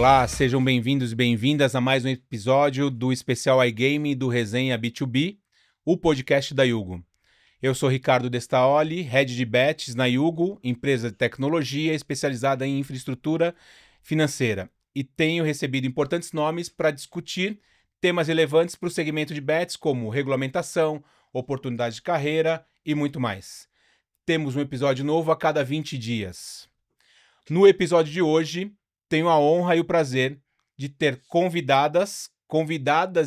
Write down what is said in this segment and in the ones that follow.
Olá, sejam bem-vindos e bem-vindas a mais um episódio do especial iGame do Resenha B2B, o podcast da Yugo. Eu sou Ricardo Destaoli, Head de Bets na Yugo, empresa de tecnologia especializada em infraestrutura financeira, e tenho recebido importantes nomes para discutir temas relevantes para o segmento de bets, como regulamentação, oportunidade de carreira e muito mais. Temos um episódio novo a cada 20 dias. No episódio de hoje, tenho a honra e o prazer de ter convidadas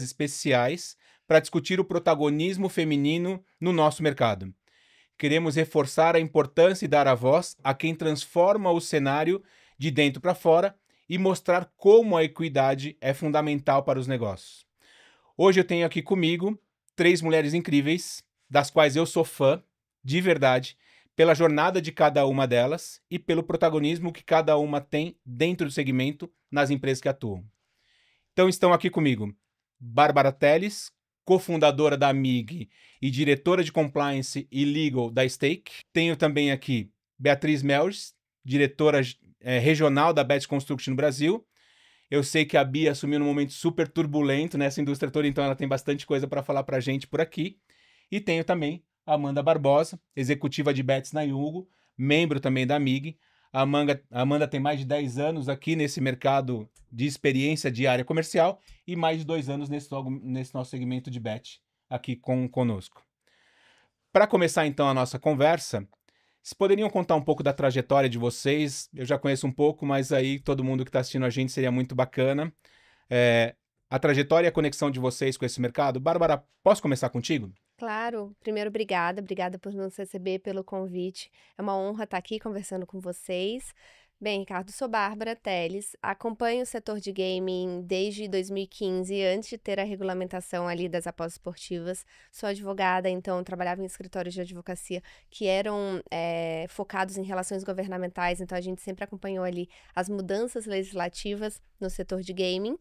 especiais para discutir o protagonismo feminino no nosso mercado. Queremos reforçar a importância e dar a voz a quem transforma o cenário de dentro para fora e mostrar como a equidade é fundamental para os negócios. Hoje eu tenho aqui comigo 3 mulheres incríveis, das quais eu sou fã, de verdade, pela jornada de cada uma delas e pelo protagonismo que cada uma tem dentro do segmento nas empresas que atuam. Então estão aqui comigo Bárbara Teles, cofundadora da MIG e diretora de Compliance e Legal da Stake. Tenho também aqui Beatriz Melges, diretora regional da Bet Construction no Brasil. Eu sei que a Bia assumiu num momento super turbulento nessa indústria toda, então ela tem bastante coisa para falar para a gente por aqui. E tenho também a Amanda Barbosa, executiva de bets na Yugo, membro também da MIG. A Amanda tem mais de 10 anos aqui nesse mercado de experiência de área comercial e mais de 2 anos nesse nosso segmento de bet aqui conosco. Para começar então a nossa conversa, vocês poderiam contar um pouco da trajetória de vocês? Eu já conheço um pouco, mas aí todo mundo que está assistindo a gente seria muito bacana. A trajetória e a conexão de vocês com esse mercado. Bárbara, posso começar contigo? Claro, primeiro obrigada por nos receber, pelo convite. É uma honra estar aqui conversando com vocês. Bem, Ricardo, sou Bárbara Teles, acompanho o setor de gaming desde 2015, antes de ter a regulamentação ali das apostas esportivas. Sou advogada, então trabalhava em escritórios de advocacia que eram focados em relações governamentais, então a gente sempre acompanhou ali as mudanças legislativas no setor de gaming.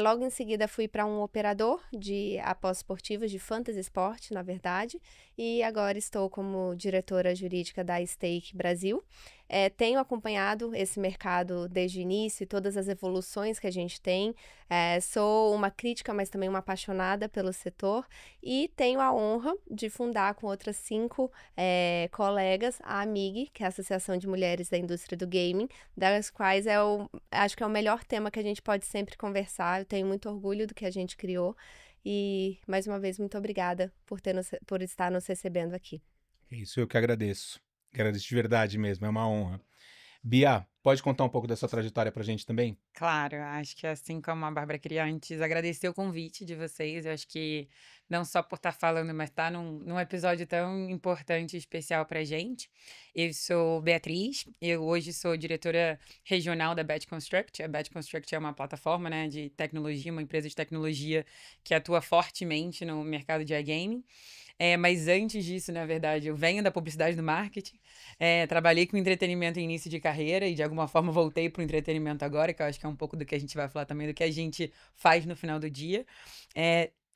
Logo em seguida fui para um operador de apostas esportivas, de fantasy sport, na verdade, e agora estou como diretora jurídica da Stake Brasil. Tenho acompanhado esse mercado desde o início e todas as evoluções que a gente tem. Sou uma crítica, mas também uma apaixonada pelo setor e tenho a honra de fundar com outras 5 colegas a AMIG, que é a Associação de Mulheres da Indústria do Gaming, das quais acho que é o melhor tema que a gente pode sempre conversar. Eu tenho muito orgulho do que a gente criou e, mais uma vez, muito obrigada por estar nos recebendo aqui. Isso, eu que agradeço. Agradeço de verdade mesmo, é uma honra. Bia, pode contar um pouco da sua trajetória pra gente também? Claro, acho que assim como a Bárbara queria antes agradecer o convite de vocês, eu acho que não só por estar falando, mas estar num episódio tão importante e especial pra gente. Eu sou Beatriz, eu hoje sou diretora regional da Bet Construct. A Bet Construct é uma plataforma, né, de tecnologia, uma empresa de tecnologia que atua fortemente no mercado de iGaming. Mas antes disso, na verdade, eu venho da publicidade e do marketing. Trabalhei com entretenimento em início de carreira e de alguma forma voltei para o entretenimento agora, que eu acho que é um pouco do que a gente vai falar também, do que a gente faz no final do dia.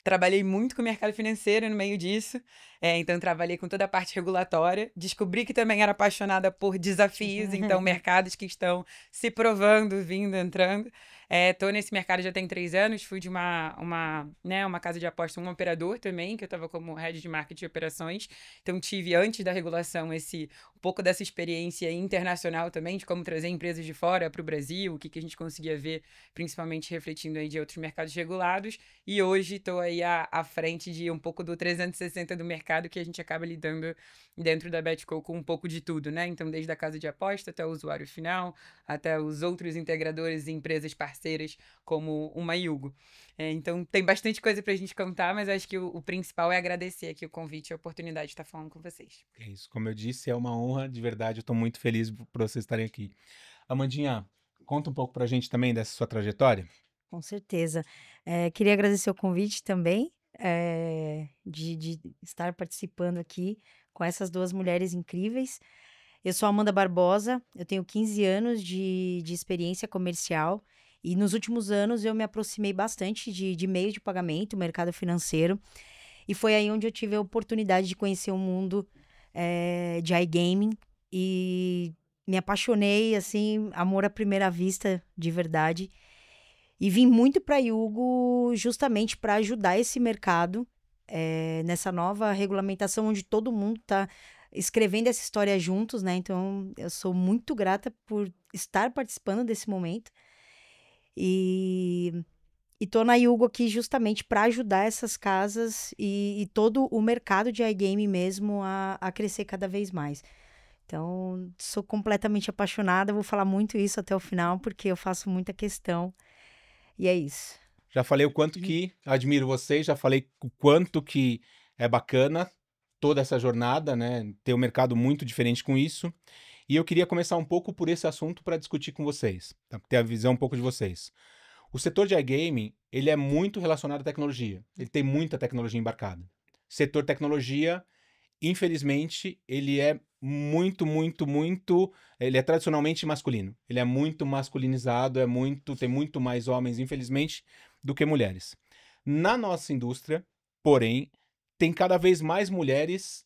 Trabalhei muito com o mercado financeiro no meio disso, então trabalhei com toda a parte regulatória. Descobri que também era apaixonada por desafios, então mercados que estão se provando, vindo, entrando. Tô nesse mercado já tem 3 anos, fui de uma casa de aposta, um operador também, que eu estava como head de marketing e operações. Então tive, antes da regulação, um pouco dessa experiência internacional também, de como trazer empresas de fora para o Brasil, o que a gente conseguia ver, principalmente refletindo aí de outros mercados regulados. E hoje estou aí à frente de um pouco do 360 do mercado, que a gente acaba lidando dentro da Betco com um pouco de tudo, né? Então, desde a casa de aposta até o usuário final, até os outros integradores e empresas parceiras como uma Yugo. Então, tem bastante coisa pra gente contar, mas acho que o principal é agradecer aqui o convite e a oportunidade de estar falando com vocês. É isso, como eu disse, é uma honra, de verdade, eu tô muito feliz por vocês estarem aqui. Amandinha, conta um pouco pra gente também dessa sua trajetória. Com certeza. Queria agradecer o convite também, de estar participando aqui com essas 2 mulheres incríveis. Eu sou a Amanda Barbosa, eu tenho 15 anos de experiência comercial e nos últimos anos eu me aproximei bastante de meios de pagamento, mercado financeiro, e foi aí onde eu tive a oportunidade de conhecer o mundo, de iGaming e me apaixonei, assim, amor à primeira vista, de verdade. E vim muito para Yugo justamente para ajudar esse mercado nessa nova regulamentação onde todo mundo está escrevendo essa história juntos, né? Então, eu sou muito grata por estar participando desse momento. E tô na Yugo aqui justamente para ajudar essas casas e todo o mercado de iGame mesmo a crescer cada vez mais. Então, sou completamente apaixonada, vou falar muito isso até o final, porque eu faço muita questão. E é isso. Já falei o quanto que admiro vocês, já falei o quanto que é bacana toda essa jornada, né? Ter um mercado muito diferente com isso. E eu queria começar um pouco por esse assunto para discutir com vocês, tá? Ter a visão um pouco de vocês. O setor de iGaming, ele é muito relacionado à tecnologia. Ele tem muita tecnologia embarcada. Setor tecnologia, infelizmente, ele é muito, ele é tradicionalmente masculino. Ele é muito masculinizado, tem muito mais homens, infelizmente, do que mulheres. Na nossa indústria, porém, tem cada vez mais mulheres,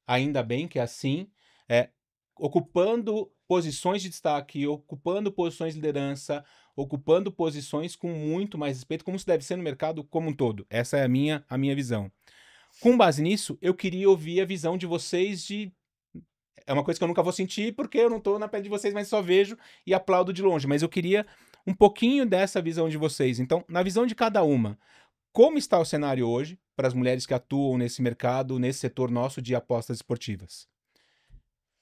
ainda bem que é assim, ocupando posições de destaque, ocupando posições de liderança, ocupando posições com muito mais respeito, como isso deve ser no mercado como um todo. Essa é a minha visão. Com base nisso, eu queria ouvir a visão de vocês de... É uma coisa que eu nunca vou sentir, porque eu não estou na pele de vocês, mas só vejo e aplaudo de longe. Mas eu queria um pouquinho dessa visão de vocês. Então, na visão de cada uma, como está o cenário hoje para as mulheres que atuam nesse mercado, nesse setor nosso de apostas esportivas?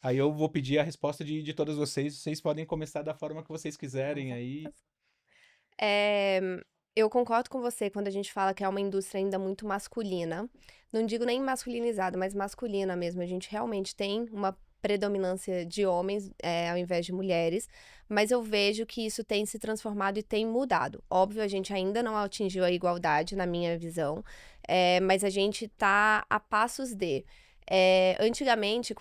Aí eu vou pedir a resposta de todas vocês. Vocês podem começar da forma que vocês quiserem aí. Eu concordo com você quando a gente fala que é uma indústria ainda muito masculina. Não digo nem masculinizada, mas masculina mesmo. A gente realmente tem uma predominância de homens ao invés de mulheres, mas eu vejo que isso tem se transformado e tem mudado. Óbvio, a gente ainda não atingiu a igualdade, na minha visão, mas a gente está a passos de... antigamente,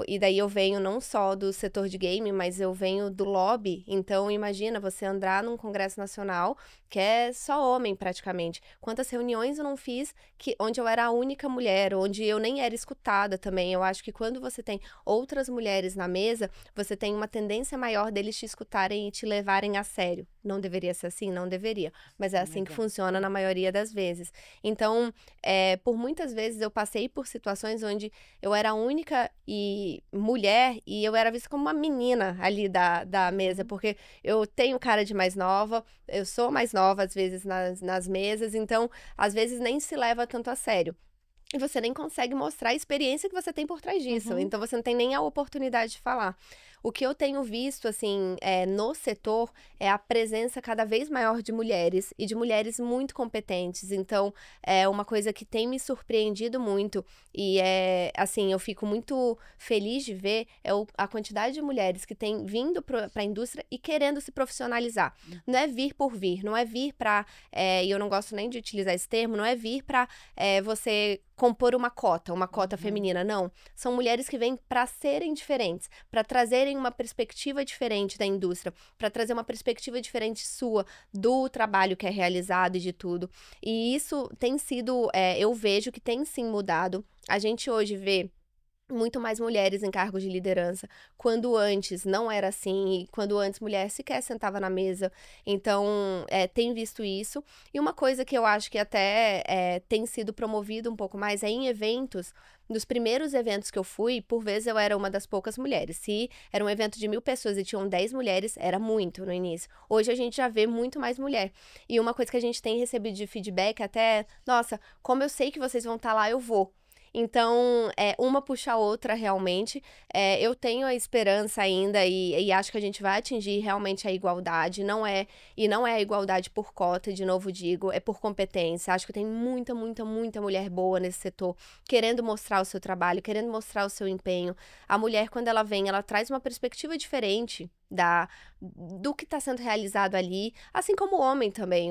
e daí eu venho não só do setor de game, mas eu venho do lobby, então imagina você andar num congresso nacional que é só homem praticamente. Quantas reuniões eu não fiz onde eu era a única mulher, onde eu nem era escutada também. Eu acho que quando você tem outras mulheres na mesa, você tem uma tendência maior deles te escutarem e te levarem a sério. Não deveria ser assim? Não deveria, mas é assim que funciona na maioria das vezes. Então, por muitas vezes eu passei por situações onde eu era a única mulher e eu era vista como uma menina ali da mesa, porque eu tenho cara de mais nova, eu sou mais nova às vezes nas mesas, então às vezes nem se leva tanto a sério. E você nem consegue mostrar a experiência que você tem por trás disso. Então, você não tem nem a oportunidade de falar. O que eu tenho visto, assim, no setor é a presença cada vez maior de mulheres e de mulheres muito competentes. Então, é uma coisa que tem me surpreendido muito e assim, eu fico muito feliz de ver a quantidade de mulheres que têm vindo para a indústria e querendo se profissionalizar. Não é vir por vir, não é vir para, e eu não gosto nem de utilizar esse termo, não é vir para você compor uma cota feminina, não. São mulheres que vêm para serem diferentes, para trazerem uma perspectiva diferente da indústria, para trazer uma perspectiva diferente sua, do trabalho que é realizado e de tudo. E isso tem sido, eu vejo que tem sim mudado. A gente hoje vê muito mais mulheres em cargos de liderança, quando antes não era assim, e quando antes mulher sequer sentava na mesa. Então, tem visto isso. E uma coisa que eu acho que até tem sido promovido um pouco mais é em eventos. Nos primeiros eventos que eu fui, por vezes eu era uma das poucas mulheres. Se era um evento de 1.000 pessoas e tinham 10 mulheres, era muito no início. Hoje a gente já vê muito mais mulher. E uma coisa que a gente tem recebido de feedback até, nossa, como eu sei que vocês vão estar lá, eu vou. Então, uma puxa a outra realmente. Eu tenho a esperança ainda e acho que a gente vai atingir realmente a igualdade. Não é a igualdade por cota, de novo digo, é por competência. Acho que tem muita mulher boa nesse setor, querendo mostrar o seu trabalho, querendo mostrar o seu empenho. A mulher, quando ela vem, ela traz uma perspectiva diferente do que está sendo realizado ali, assim como o homem também.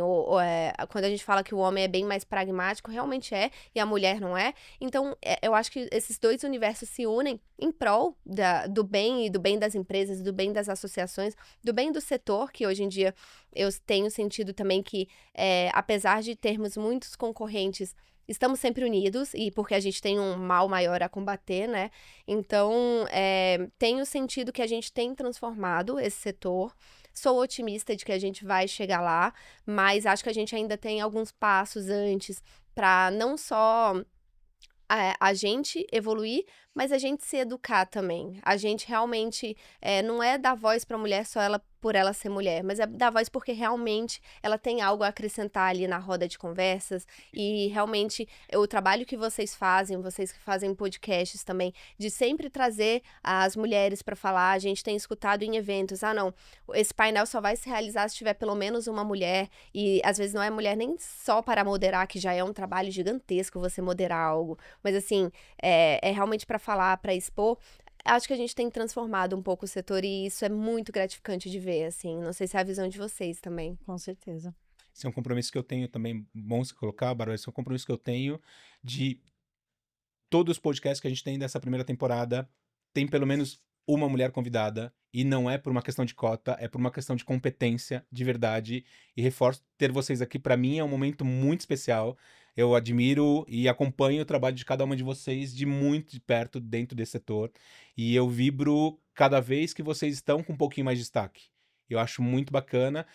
Quando a gente fala que o homem é bem mais pragmático, realmente é, e a mulher não é. Então, eu acho que esses dois universos se unem em prol do bem e do bem das empresas, do bem das associações, do bem do setor, que hoje em dia eu tenho sentido também que, apesar de termos muitos concorrentes estamos sempre unidos, e porque a gente tem um mal maior a combater, né? Então, tenho sentido que a gente tem transformado esse setor. Sou otimista de que a gente vai chegar lá, mas acho que a gente ainda tem alguns passos antes para não só a gente evoluir, mas a gente se educar também. A gente realmente não é dar voz para a mulher só ela por ela ser mulher, mas é dar voz porque realmente ela tem algo a acrescentar ali na roda de conversas, e realmente o trabalho que vocês que fazem podcasts também, de sempre trazer as mulheres para falar. A gente tem escutado em eventos, não, esse painel só vai se realizar se tiver pelo menos uma mulher, e às vezes não é mulher nem só para moderar, que já é um trabalho gigantesco você moderar algo, mas assim, é realmente para falar, para expor. Acho que a gente tem transformado um pouco o setor, e isso é muito gratificante de ver, assim. Não sei se é a visão de vocês também. Com certeza. Esse é um compromisso que eu tenho também, bom se colocar, Bárbara, esse é um compromisso que eu tenho de todos os podcasts que a gente tem dessa primeira temporada, tem pelo menos uma mulher convidada, e não é por uma questão de cota, é por uma questão de competência, de verdade, e reforço ter vocês aqui, para mim é um momento muito especial. Eu admiro e acompanho o trabalho de cada uma de vocês de muito de perto dentro desse setor, e eu vibro cada vez que vocês estão com um pouquinho mais de destaque. Eu acho muito bacana.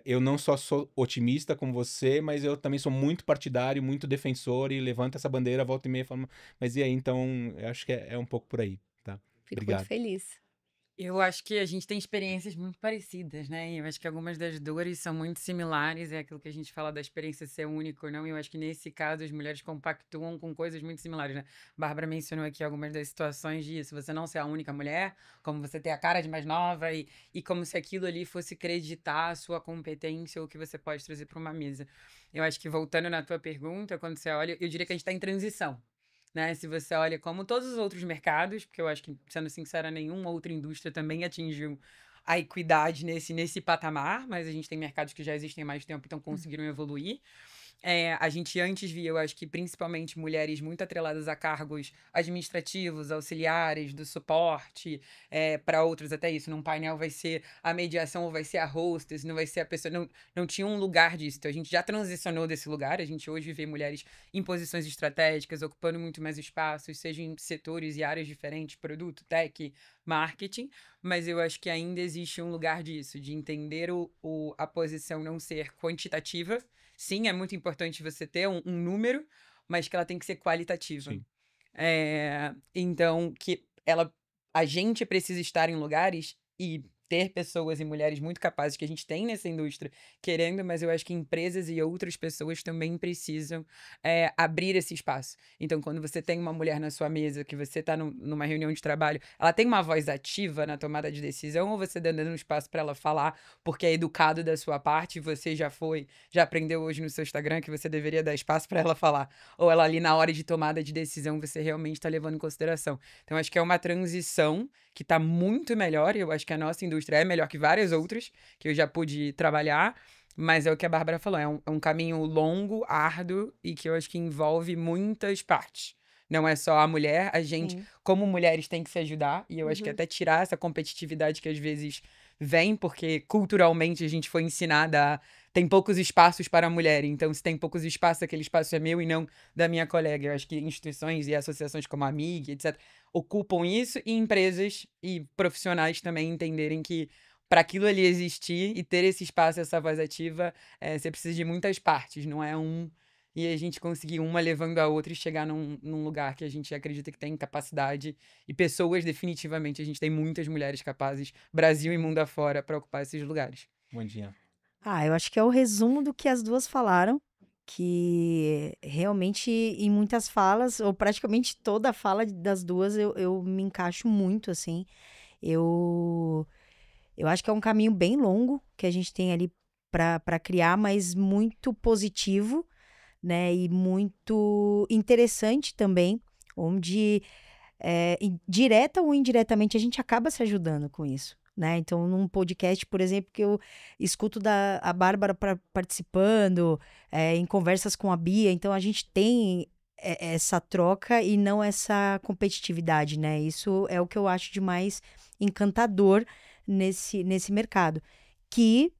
Eu não só sou otimista como você, mas eu também sou muito partidário, muito defensor, e levanto essa bandeira, volta e meia, falo, mas e aí? Então, eu acho que é um pouco por aí, tá? Fico Obrigado. muito feliz. Eu acho que a gente tem experiências muito parecidas, né? E eu acho que algumas das dores são muito similares, é aquilo que a gente fala da experiência ser única ou não, e eu acho que nesse caso as mulheres compactuam com coisas muito similares, né? Bárbara mencionou aqui algumas das situações disso, você não ser a única mulher, como você ter a cara de mais nova, e como se aquilo ali fosse acreditar a sua competência ou o que você pode trazer para uma mesa. Eu acho que, voltando na tua pergunta, quando você olha, eu diria que a gente está em transição. Né? Se você olha como todos os outros mercados, porque eu acho que, sendo sincera, nenhuma outra indústria também atingiu a equidade nesse patamar, mas a gente tem mercados que já existem há mais tempo, então conseguiram evoluir. A gente antes via, eu acho que principalmente mulheres muito atreladas a cargos administrativos, auxiliares, do suporte, para outros até isso. Num painel vai ser a mediação ou vai ser a hostess, não vai ser a pessoa. Não tinha um lugar disso. Então a gente já transicionou desse lugar. A gente hoje vê mulheres em posições estratégicas, ocupando muito mais espaços, seja em setores e áreas diferentes, produto, tech, marketing. Mas eu acho que ainda existe um lugar disso, de entender a posição não ser quantitativa. Sim, é muito importante você ter um número, mas que ela tem que ser qualitativa. Sim. Então, a gente precisa estar em lugares e ter pessoas e mulheres muito capazes que a gente tem nessa indústria querendo, mas eu acho que empresas e outras pessoas também precisam abrir esse espaço. Então, quando você tem uma mulher na sua mesa, que você está numa reunião de trabalho, ela tem uma voz ativa na tomada de decisão, ou você está dando um espaço para ela falar porque é educado da sua parte, você já aprendeu hoje no seu Instagram que você deveria dar espaço para ela falar, ou ela ali na hora de tomada de decisão você realmente está levando em consideração. Então, acho que é uma transição que está muito melhor, e eu acho que a nossa indústria é melhor que várias outras que eu já pude trabalhar, mas é o que a Bárbara falou, é um caminho longo, árduo, e que eu acho que envolve muitas partes. Não é só a mulher, a gente, Sim. como mulheres, tem que se ajudar, e eu acho que até tirar essa competitividade que às vezes vem, porque culturalmente a gente foi ensinada a tem poucos espaços para a mulher, então se tem poucos espaços, aquele espaço é meu e não da minha colega. Eu acho que instituições e associações como a MIG, etc., ocupam isso, e empresas e profissionais também entenderem que para aquilo ali existir e ter esse espaço, essa voz ativa, você precisa de muitas partes, não é e a gente conseguir uma levando a outra e chegar num lugar que a gente acredita que tem capacidade e pessoas, definitivamente, a gente tem muitas mulheres capazes, Brasil e mundo afora, para ocupar esses lugares. Bom dia. Eu acho que é o resumo do que as duas falaram, que realmente em muitas falas, ou praticamente toda a fala das duas, eu me encaixo muito, assim. Eu acho que é um caminho bem longo que a gente tem ali para criar, mas muito positivo, né? E muito interessante também, onde direta ou indiretamente a gente acaba se ajudando com isso. Né? Então, num podcast, por exemplo, que eu escuto a Bárbara participando, em conversas com a Bia, então a gente tem essa troca e não essa competitividade, né? Isso é o que eu acho de mais encantador nesse mercado. Que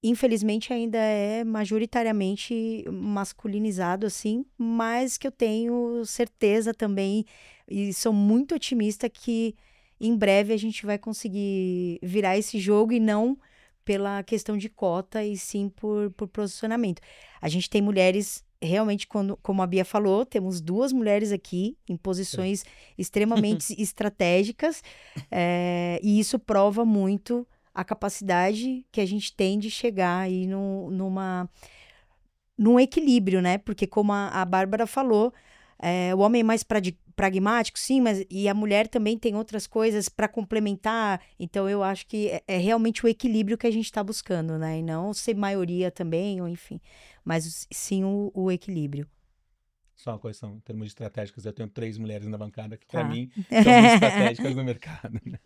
infelizmente ainda é majoritariamente masculinizado, assim, mas que eu tenho certeza também, e sou muito otimista que em breve a gente vai conseguir virar esse jogo e não pela questão de cota, e sim por posicionamento. A gente tem mulheres, realmente, como a Bia falou, temos 2 mulheres aqui em posições extremamente estratégicas, e isso prova muito a capacidade que a gente tem de chegar aí num equilíbrio, né? Porque como a Bárbara falou, o homem é mais pragmático, sim, mas e a mulher também tem outras coisas para complementar. Então eu acho que é realmente o equilíbrio que a gente está buscando, né? E não ser maioria também, ou enfim, mas sim o equilíbrio. Só uma correção, em termos de estratégicas, eu tenho 3 mulheres na bancada que, para Tá. mim, são muito estratégicas no mercado. Né?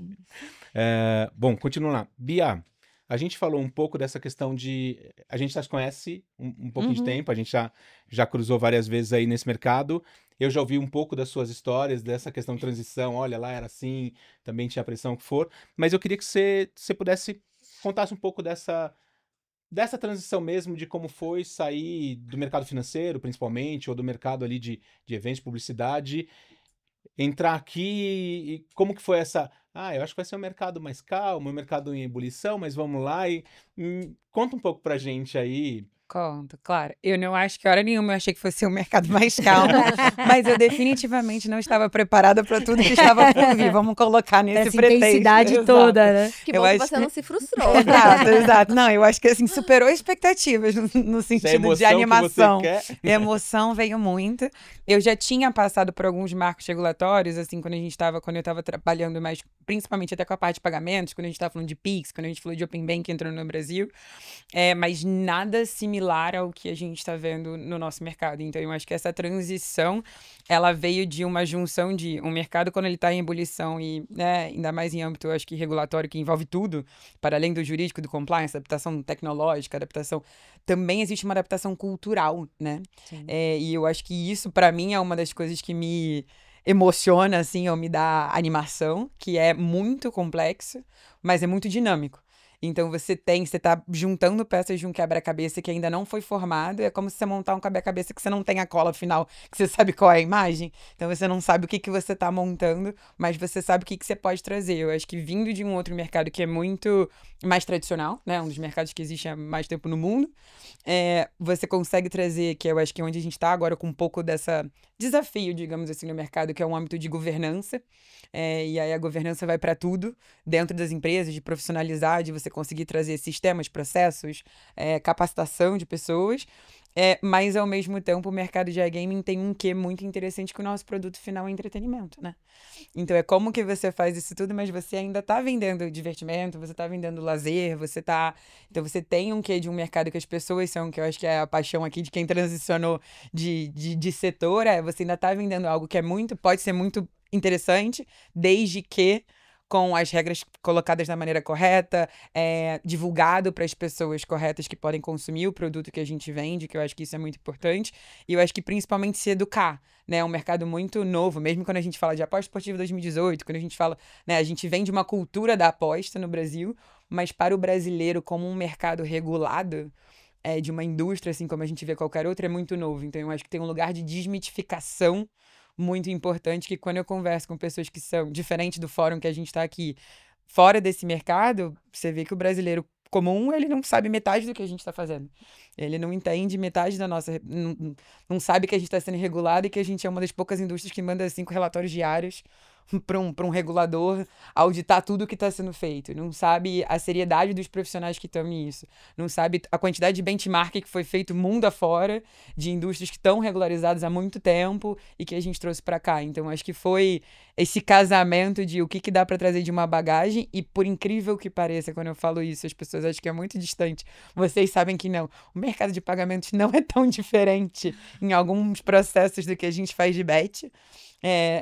Bom, continuando lá. Bia, a gente falou um pouco dessa questão de... A gente já se conhece um pouquinho de tempo, a gente já cruzou várias vezes aí nesse mercado. Eu já ouvi um pouco das suas histórias, dessa questão de transição. Olha, lá era assim, também tinha a pressão que for. Mas eu queria que você pudesse contasse um pouco dessa transição mesmo, de como foi sair do mercado financeiro, principalmente, ou do mercado ali de eventos, publicidade, entrar aqui e como que foi essa... eu acho que vai ser um mercado mais calmo, um mercado em ebulição, mas vamos lá e conta um pouco pra gente aí. Conto, claro. Eu não acho que hora nenhuma eu achei que fosse um mercado mais calmo, mas eu definitivamente não estava preparada para tudo que estava por vir. Vamos colocar nesse Essa pretexto. intensidade Exato. toda, né? Que Eu bom que acho você não se frustrou. Exato. Não, eu acho que assim, superou expectativas no Se a sentido emoção de animação. que você quer. Emoção veio muito. Eu já tinha passado por alguns marcos regulatórios, assim, quando eu estava trabalhando mais, principalmente até com a parte de pagamentos, quando a gente estava falando de Pix, quando a gente falou de Open Bank entrando no Brasil, mas nada similar ao que a gente está vendo no nosso mercado. Então, eu acho que essa transição, ela veio de uma junção de um mercado quando ele está em ebulição e, né, ainda mais em âmbito, eu acho que regulatório, que envolve tudo, para além do jurídico, do compliance, adaptação tecnológica, adaptação, também existe uma adaptação cultural, né? E eu acho que isso, para mim, é uma das coisas que me emociona, assim, ou me dá animação, que é muito complexo, mas é muito dinâmico. Então você tá juntando peças de um quebra-cabeça que ainda não foi formado. É como se você montar um quebra-cabeça que você não tem a cola final, que você sabe qual é a imagem. Então você não sabe o que você tá montando, mas você sabe o que você pode trazer. Eu acho que vindo de um outro mercado que é muito mais tradicional, né? Um dos mercados que existe há mais tempo no mundo, você consegue trazer, que eu acho que é onde a gente tá agora, com um pouco dessa desafio, digamos assim, no mercado, que é um âmbito de governança. E aí a governança vai para tudo, dentro das empresas, de profissionalizar, de você conseguir trazer sistemas, processos, capacitação de pessoas. Mas, ao mesmo tempo, o mercado de iGaming tem um quê muito interessante, que o nosso produto final é entretenimento, né? Então, é como que você faz isso tudo, mas você ainda tá vendendo divertimento, você tá vendendo lazer, Então, você tem um quê de um mercado que as pessoas são, que eu acho que é a paixão aqui de quem transicionou de setor, você ainda tá vendendo algo que pode ser muito interessante, desde que com as regras colocadas da maneira correta, divulgado para as pessoas corretas que podem consumir o produto que a gente vende, que eu acho que isso é muito importante. E eu acho que principalmente se educar, né? É um mercado muito novo, mesmo quando a gente fala de aposta esportiva 2018, quando a gente fala, né, a gente vem de uma cultura da aposta no Brasil, mas para o brasileiro, como um mercado regulado, de uma indústria, assim como a gente vê qualquer outra, é muito novo. Então eu acho que tem um lugar de desmitificação muito importante, que quando eu converso com pessoas que são diferentes do fórum que a gente está aqui, fora desse mercado, você vê que o brasileiro comum, ele não sabe metade do que a gente está fazendo. Ele não entende metade da nossa... Não sabe que a gente está sendo regulado e que a gente é uma das poucas indústrias que manda 5 relatórios diários para um regulador auditar tudo que está sendo feito. Não sabe a seriedade dos profissionais que estão nisso. Não sabe a quantidade de benchmark que foi feito mundo afora, de indústrias que estão regularizadas há muito tempo e que a gente trouxe para cá. Então, acho que foi esse casamento de o que dá para trazer de uma bagagem, e por incrível que pareça, quando eu falo isso, as pessoas acham que é muito distante. Vocês sabem que não. O mercado de pagamentos não é tão diferente em alguns processos do que a gente faz de bet.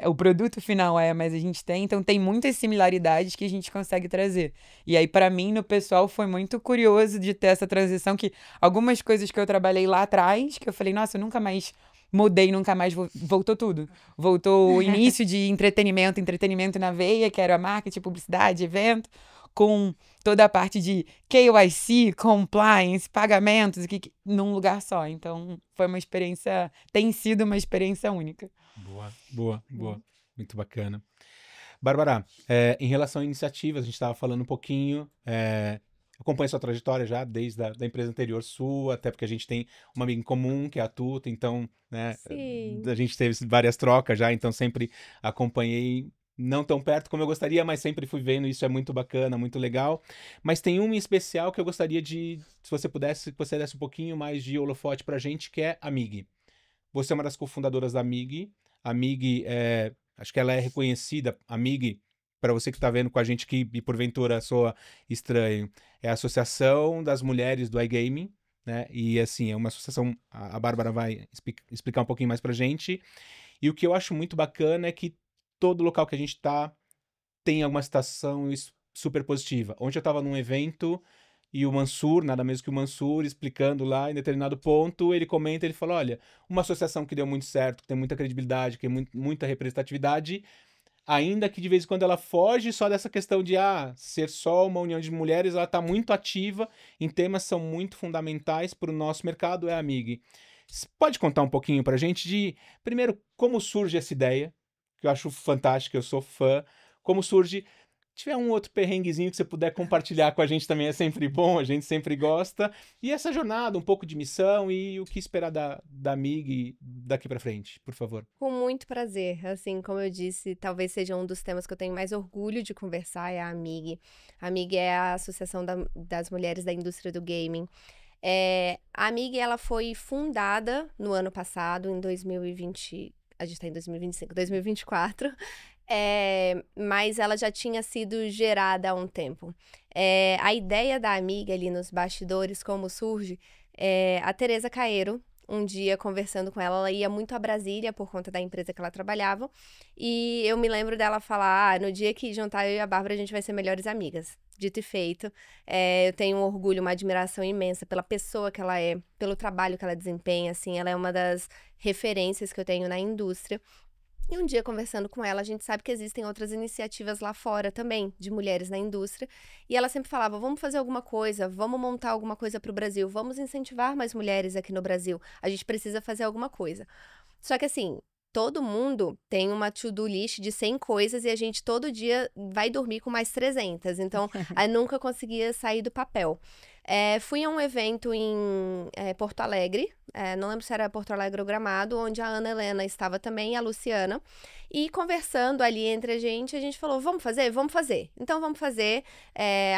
O produto final mas a gente tem, então tem muitas similaridades que a gente consegue trazer. E aí, para mim, no pessoal, foi muito curioso de ter essa transição, que algumas coisas que eu trabalhei lá atrás, que eu falei, nossa, eu nunca mais mudei, nunca mais voltou tudo. Voltou o início de entretenimento na veia, que era marketing, publicidade, evento, com toda a parte de KYC, compliance, pagamentos, num lugar só. Então, foi uma experiência, tem sido uma experiência única. Boa. Muito bacana. Bárbara, em relação a iniciativas, a gente estava falando um pouquinho, acompanho sua trajetória já, desde da empresa anterior sua, até porque a gente tem uma amiga em comum, que é a Tuta, então, né, Sim. a gente teve várias trocas já, então sempre acompanhei, não tão perto como eu gostaria, mas sempre fui vendo, isso é muito bacana, muito legal. Mas tem um em especial que eu gostaria de, se você pudesse, que você desse um pouquinho mais de holofote pra gente, que é a MIG. Você é uma das cofundadoras da MIG. A MIG, acho que ela é reconhecida, a MIG, para você que está vendo com a gente aqui e porventura soa estranho, é a Associação das Mulheres do iGaming, né? E assim, é uma associação, a Bárbara vai explicar um pouquinho mais pra gente. E o que eu acho muito bacana é que todo local que a gente tá tem alguma citação super positiva. Ontem eu estava num evento e o Mansur, nada menos que o Mansur, explicando lá em determinado ponto, ele comenta, ele fala, olha, uma associação que deu muito certo, que tem muita credibilidade, que tem muita representatividade, ainda que de vez em quando ela foge só dessa questão de ser só uma união de mulheres, ela está muito ativa em temas que são muito fundamentais para o nosso mercado, é a MIG. Pode contar um pouquinho para a gente de, primeiro, como surge essa ideia, que eu acho fantástica, eu sou fã, como surge... Se tiver um outro perrenguezinho que você puder compartilhar com a gente também é sempre bom, a gente sempre gosta. E essa jornada, um pouco de missão e o que esperar da MIG daqui para frente, por favor. Com muito prazer. Assim, como eu disse, talvez seja um dos temas que eu tenho mais orgulho de conversar, é a MIG. A MIG é a Associação das Mulheres da Indústria do Gaming. A MIG, ela foi fundada no ano passado, em 2020... A gente está em 2025, 2024. Mas ela já tinha sido gerada há um tempo. A ideia da amiga ali nos bastidores, como surge, a Tereza Caeiro, um dia conversando com ela ia muito a Brasília por conta da empresa que ela trabalhava, e eu me lembro dela falar, no dia que juntar eu e a Bárbara a gente vai ser melhores amigas. Dito e feito, eu tenho um orgulho, uma admiração imensa pela pessoa que ela é, pelo trabalho que ela desempenha, assim, ela é uma das referências que eu tenho na indústria. E um dia, conversando com ela, a gente sabe que existem outras iniciativas lá fora também, de mulheres na indústria. E ela sempre falava, vamos fazer alguma coisa, vamos montar alguma coisa para o Brasil, vamos incentivar mais mulheres aqui no Brasil. A gente precisa fazer alguma coisa. Só que assim, todo mundo tem uma to-do list de 100 coisas e a gente todo dia vai dormir com mais 300. Então, eu nunca conseguia sair do papel. Fui a um evento em Porto Alegre, não lembro se era Porto Alegre ou Gramado, onde a Ana Helena estava também, e a Luciana, e conversando ali entre a gente falou, vamos fazer? Vamos fazer. Então, vamos fazer.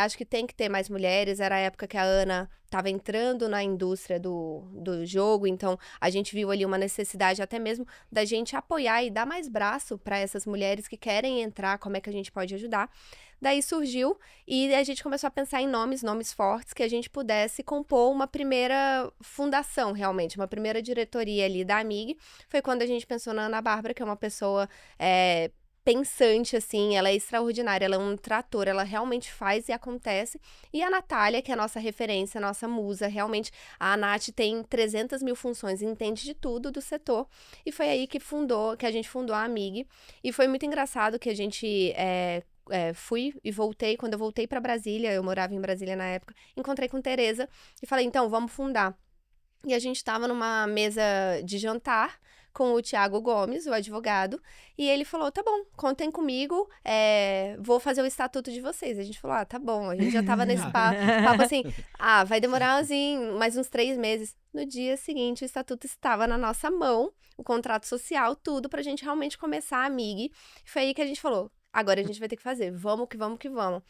Acho que tem que ter mais mulheres, era a época que a Ana estava entrando na indústria do jogo, então a gente viu ali uma necessidade até mesmo da gente apoiar e dar mais braço para essas mulheres que querem entrar, como é que a gente pode ajudar. Daí surgiu e a gente começou a pensar em nomes fortes, que a gente pudesse compor uma primeira fundação, realmente, uma primeira diretoria ali da AMIG. Foi quando a gente pensou na Ana Bárbara, que é uma pessoa pensante, assim, ela é extraordinária, ela é um trator, ela realmente faz e acontece. E a Natália, que é a nossa referência, a nossa musa, realmente, a Nath tem 300 mil funções, entende de tudo do setor. E foi aí que a gente fundou a AMIG. E foi muito engraçado que a gente... fui e voltei, quando eu voltei para Brasília, eu morava em Brasília na época, encontrei com Tereza e falei, então, vamos fundar. E a gente estava numa mesa de jantar com o Thiago Gomes, o advogado, e ele falou, tá bom, contem comigo, vou fazer o estatuto de vocês. A gente falou, tá bom, a gente já tava nesse papo assim, vai demorar assim, mais uns 3 meses. No dia seguinte, o estatuto estava na nossa mão, o contrato social, tudo pra gente realmente começar a AMIG. Foi aí que a gente falou, agora a gente vai ter que fazer, vamos que vamos que vamos.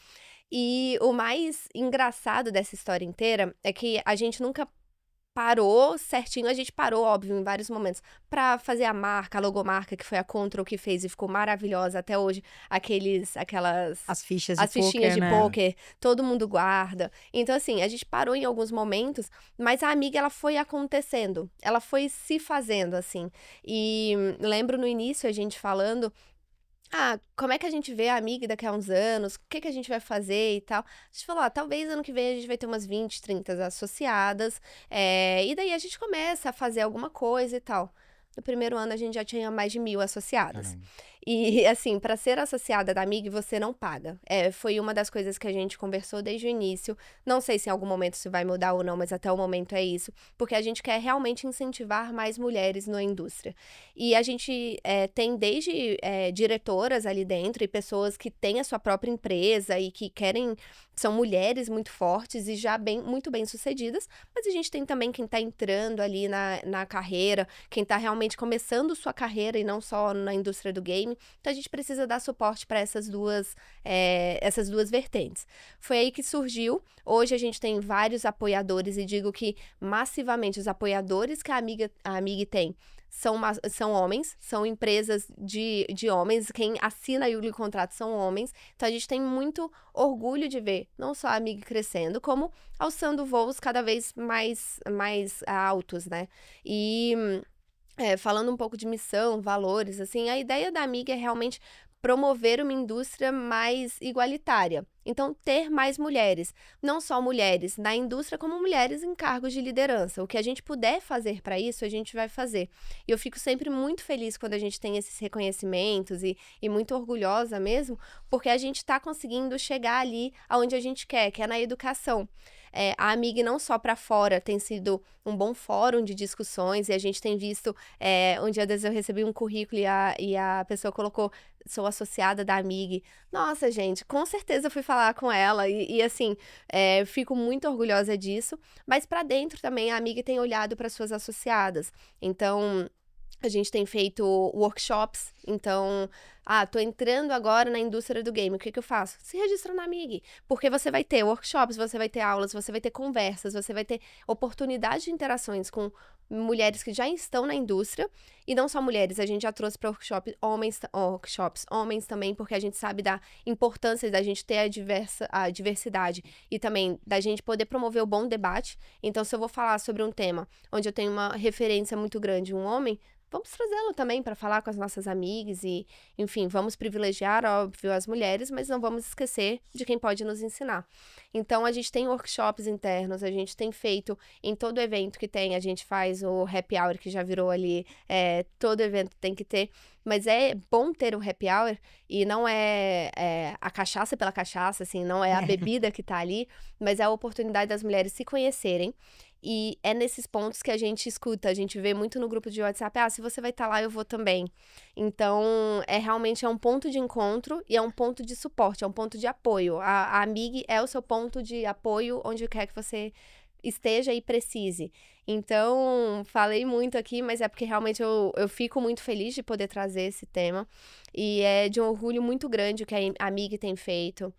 E o mais engraçado dessa história inteira é que a gente nunca parou certinho, a gente parou, óbvio, em vários momentos, pra fazer a marca, a logomarca, que foi a Control que fez e ficou maravilhosa até hoje, As fichas fichinhas de né? pôquer, todo mundo guarda. Então, assim, a gente parou em alguns momentos, mas a AMIG, ela foi acontecendo, ela foi se fazendo, assim. E lembro no início a gente falando, como é que a gente vê a AMIG daqui a uns anos? O que a gente vai fazer e tal? A gente falou, talvez ano que vem a gente vai ter umas 20, 30 associadas, e daí a gente começa a fazer alguma coisa e tal. No primeiro ano a gente já tinha mais de 1.000 associadas. Caramba. E, assim, para ser associada da AMIG, você não paga. Foi uma das coisas que a gente conversou desde o início. Não sei se em algum momento isso vai mudar ou não, mas até o momento é isso. Porque a gente quer realmente incentivar mais mulheres na indústria. E a gente tem desde diretoras ali dentro e pessoas que têm a sua própria empresa e que são mulheres muito fortes e já muito bem sucedidas, mas a gente tem também quem está entrando ali na carreira, quem está realmente começando sua carreira e não só na indústria do game. Então a gente precisa dar suporte para essas duas vertentes. Foi aí que surgiu. Hoje a gente tem vários apoiadores e digo que massivamente os apoiadores que a AMIG tem são homens, são empresas de homens, quem assina o contrato são homens. Então a gente tem muito orgulho de ver não só a AMIG crescendo, como alçando voos cada vez mais altos, né? E falando um pouco de missão, valores, assim, a ideia da AMIG é realmente promover uma indústria mais igualitária. Então, ter mais mulheres, não só mulheres na indústria, como mulheres em cargos de liderança. O que a gente puder fazer para isso, a gente vai fazer. E eu fico sempre muito feliz quando a gente tem esses reconhecimentos e muito orgulhosa mesmo, porque a gente está conseguindo chegar ali aonde a gente quer, que é na educação. A AMIG não só para fora tem sido um bom fórum de discussões e a gente tem visto, um dia desses eu recebi um currículo e a pessoa colocou, sou associada da AMIG. Nossa, gente, com certeza eu fui falar com ela e assim, fico muito orgulhosa disso, mas para dentro também a AMIG tem olhado para suas associadas. Então, a gente tem feito workshops, então, tô entrando agora na indústria do game, o que eu faço? Se registra na AMIG, porque você vai ter workshops, você vai ter aulas, você vai ter conversas, você vai ter oportunidade de interações com mulheres que já estão na indústria, e não só mulheres, a gente já trouxe para workshops homens também, porque a gente sabe da importância da gente ter a diversidade e também da gente poder promover o bom debate. Então, se eu vou falar sobre um tema onde eu tenho uma referência muito grande, um homem, vamos trazê-lo também para falar com as nossas amigas e, enfim, vamos privilegiar, óbvio, as mulheres, mas não vamos esquecer de quem pode nos ensinar. Então, a gente tem workshops internos, a gente tem feito em todo evento que tem, a gente faz o happy hour, que já virou ali, todo evento tem que ter, mas é bom ter o happy hour e não é a cachaça pela cachaça, assim, não é a bebida que tá ali, mas é a oportunidade das mulheres se conhecerem. E é nesses pontos que a gente escuta, a gente vê muito no grupo de WhatsApp, se você vai estar lá, eu vou também. Então, realmente é um ponto de encontro e é um ponto de suporte, é um ponto de apoio. A AMIG é o seu ponto de apoio onde quer que você esteja e precise. Então, falei muito aqui, mas é porque realmente eu fico muito feliz de poder trazer esse tema. E é de um orgulho muito grande o que a AMIG tem feito.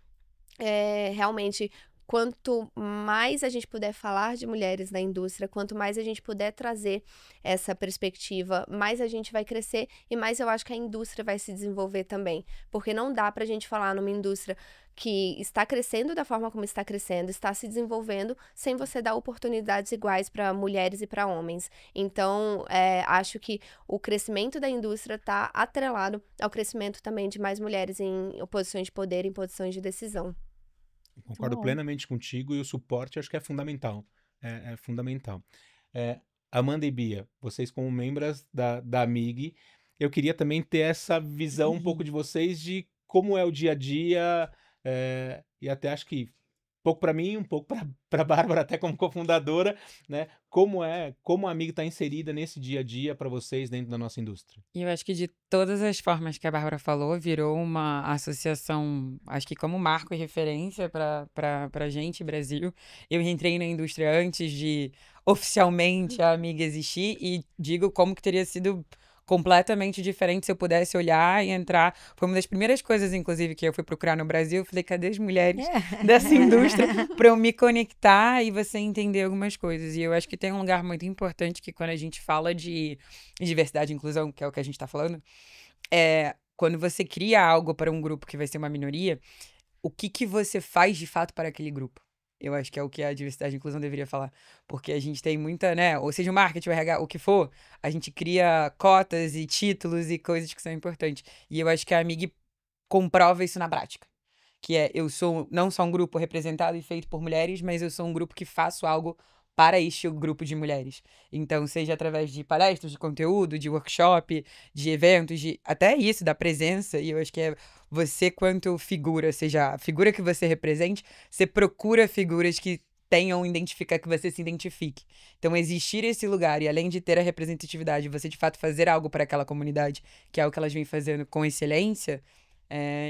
Realmente, quanto mais a gente puder falar de mulheres na indústria, quanto mais a gente puder trazer essa perspectiva, mais a gente vai crescer e mais eu acho que a indústria vai se desenvolver também. Porque não dá pra gente falar numa indústria que está crescendo da forma como está crescendo, está se desenvolvendo, sem você dar oportunidades iguais para mulheres e para homens. Então, acho que o crescimento da indústria está atrelado ao crescimento também de mais mulheres em posições de poder, em posições de decisão. Concordo Bom. plenamente contigo e o suporte acho que é fundamental. É fundamental. Amanda e Bia, vocês como membros da AMIG, eu queria também ter essa visão um pouco de vocês de como é o dia a dia, e até acho que um pouco para mim, um pouco para Bárbara, até como cofundadora, né? Como a AMIG está inserida nesse dia a dia para vocês dentro da nossa indústria? E eu acho que de todas as formas que a Bárbara falou, virou uma associação, acho que como marco e referência para gente, Brasil. Eu entrei na indústria antes de oficialmente a AMIG existir e digo como que teria sido completamente diferente se eu pudesse olhar e entrar. Foi uma das primeiras coisas, inclusive, que eu fui procurar no Brasil. Eu falei, cadê as mulheres dessa indústria para eu me conectar e você entender algumas coisas. E eu acho que tem um lugar muito importante que quando a gente fala de diversidade e inclusão, que é o que a gente está falando, quando você cria algo para um grupo que vai ser uma minoria, o que você faz de fato para aquele grupo? Eu acho que é o que a diversidade e inclusão deveria falar. Porque a gente tem muita, né? Ou seja, o marketing, o RH, o que for, a gente cria cotas e títulos e coisas que são importantes. E eu acho que a AMIG comprova isso na prática. Que eu sou não só um grupo representado e feito por mulheres, mas eu sou um grupo que faço algo para este grupo de mulheres. Então, seja através de palestras, de conteúdo, de workshop, de eventos, até isso, da presença, e eu acho que é você quanto figura, seja a figura que você represente, você procura figuras que tenham identificar, que você se identifique. Então, existir esse lugar e além de ter a representatividade, você de fato fazer algo para aquela comunidade, que é o que elas vêm fazendo com excelência,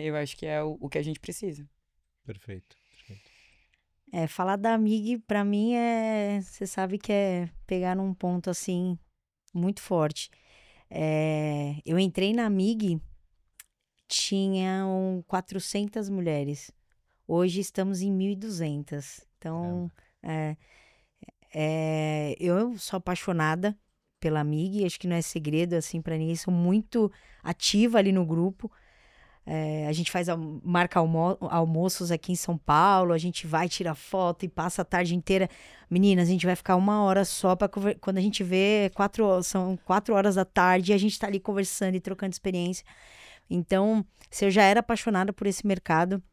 eu acho que é o que a gente precisa. Perfeito. Falar da Amig, pra mim, você sabe que é pegar num ponto, assim, muito forte. Eu entrei na Amig, tinham 400 mulheres. Hoje estamos em 1.200. Então, eu sou apaixonada pela Amig, acho que não é segredo, assim, pra ninguém. Sou muito ativa ali no grupo. A gente marca almoços aqui em São Paulo, a gente vai, tira foto e passa a tarde inteira. Meninas, a gente vai ficar 1 hora só para quando a gente vê, são 4 horas da tarde e a gente tá ali conversando e trocando experiência. Então, se eu já era apaixonada por esse mercado,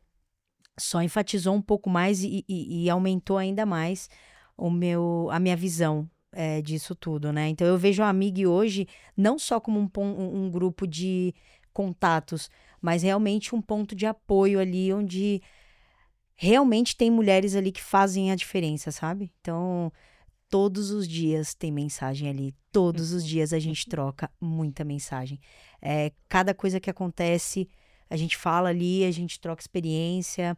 só enfatizou um pouco mais e aumentou ainda mais a minha visão disso tudo, né? Então, eu vejo a Amig hoje não só como um grupo de contatos, mas realmente um ponto de apoio ali, onde realmente tem mulheres ali que fazem a diferença, sabe? Então, todos os dias tem mensagem ali, todos os dias a gente troca muita mensagem. Cada coisa que acontece, a gente fala ali, a gente troca experiência,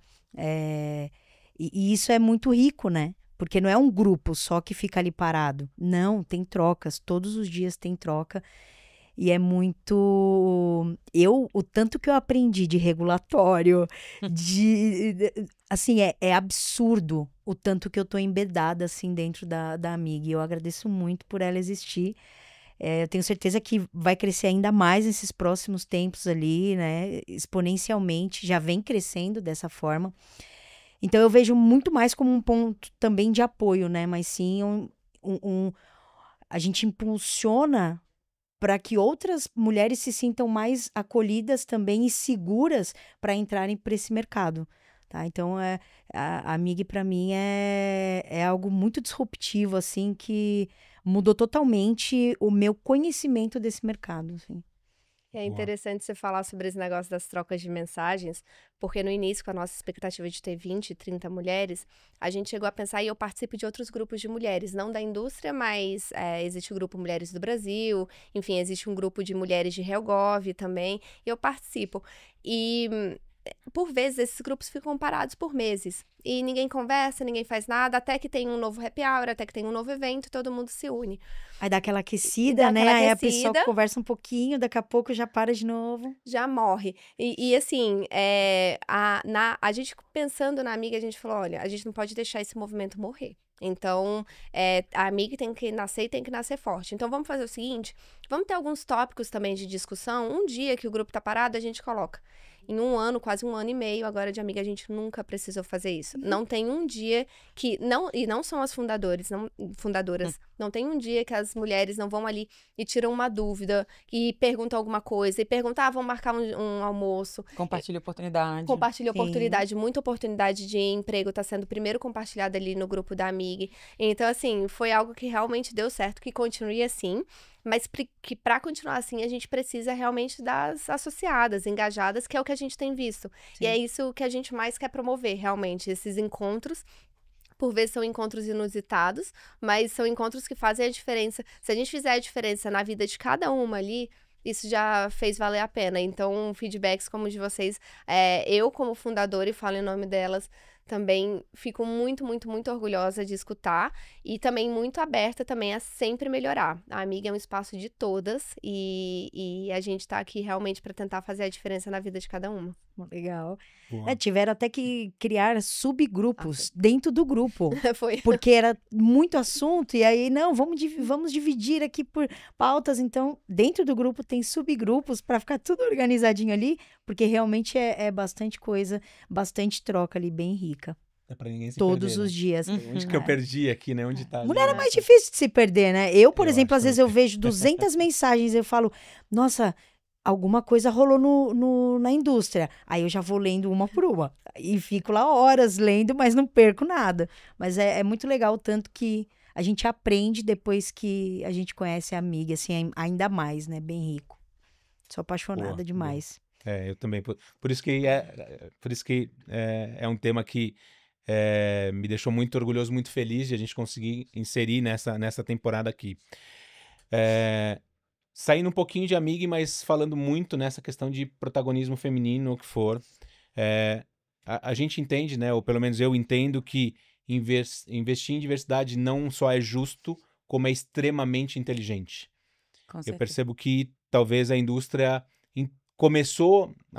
e isso é muito rico, né? Porque não é um grupo só que fica ali parado. Não, tem trocas, todos os dias tem troca. E é muito... o tanto que eu aprendi de regulatório, assim, é absurdo o tanto que eu tô embedada, assim, dentro da Amig. Eu agradeço muito por ela existir. Eu tenho certeza que vai crescer ainda mais nesses próximos tempos ali, né? Exponencialmente, já vem crescendo dessa forma. Então, eu vejo muito mais como um ponto também de apoio, né? Mas sim, a gente impulsiona para que outras mulheres se sintam mais acolhidas também e seguras para entrarem para esse mercado, tá? Então, a Amig para mim é algo muito disruptivo, assim, que mudou totalmente o meu conhecimento desse mercado, assim. É interessante você falar sobre esse negócio das trocas de mensagens, porque no início, com a nossa expectativa de ter 20, 30 mulheres, a gente chegou a pensar, e eu participo de outros grupos de mulheres, não da indústria, mas existe o grupo Mulheres do Brasil, enfim, existe um grupo de mulheres de Helgov também, e eu participo. E, por vezes, esses grupos ficam parados por meses. E ninguém conversa, ninguém faz nada, até que tem um novo happy hour, até que tem um novo evento, todo mundo se une. Aí dá aquela aquecida, né? Aí a pessoa conversa um pouquinho, daqui a pouco já para de novo. Já morre. E assim, a gente pensando na Amig, a gente falou, olha, a gente não pode deixar esse movimento morrer. Então, a Amig tem que nascer e tem que nascer forte. Então, vamos fazer o seguinte, vamos ter alguns tópicos também de discussão. Um dia que o grupo tá parado, a gente coloca. Em 1 ano, quase 1 ano e meio agora de Amig, a gente nunca precisou fazer isso. Não tem um dia que... E não são as fundadoras, não tem um dia que as mulheres não vão ali e tiram uma dúvida, e perguntam alguma coisa, e perguntam, vamos marcar um almoço. Compartilha oportunidade. Compartilha oportunidade, muita oportunidade de emprego está sendo primeiro compartilhada ali no grupo da Amig. Então, assim, foi algo que realmente deu certo, que continue assim. Mas que para continuar assim, a gente precisa realmente das associadas, engajadas, que é o que a gente tem visto. Sim. E é isso que a gente mais quer promover, realmente, esses encontros. Por vezes são encontros inusitados, mas são encontros que fazem a diferença. Se a gente fizer a diferença na vida de cada uma ali, isso já fez valer a pena. Então, feedbacks como o de vocês, eu como fundadora, e falo em nome delas, também fico muito, muito, muito orgulhosa de escutar e também muito aberta também a sempre melhorar. A Amig é um espaço de todas e a gente tá aqui realmente para tentar fazer a diferença na vida de cada uma. Legal. Tiveram até que criar subgrupos dentro do grupo. Foi. Porque era muito assunto e aí, não, vamos dividir aqui por pautas. Então, dentro do grupo tem subgrupos para ficar tudo organizadinho ali, porque realmente é bastante coisa, bastante troca ali, bem rica. É pra ninguém se todos perder, os dias. Onde que eu perdi aqui, né? Onde tá? Mulher é mais difícil de se perder, né? Eu, por exemplo, às vezes eu vejo 200 mensagens, eu falo, nossa, alguma coisa rolou na indústria. Aí eu já vou lendo uma por uma. E fico lá horas lendo, mas não perco nada. Mas é muito legal o tanto que a gente aprende depois que a gente conhece a amiga, assim, ainda mais, né? Bem rico. Sou apaixonada Boa, demais. Eu também. Por isso que é um tema que me deixou muito orgulhoso, muito feliz de a gente conseguir inserir nessa temporada aqui. Saindo um pouquinho de Amiga, mas falando muito nessa questão de protagonismo feminino, o que for. A gente entende, né? Ou pelo menos eu entendo que investir em diversidade não só é justo, como é extremamente inteligente. Com Eu certeza. percebo que talvez a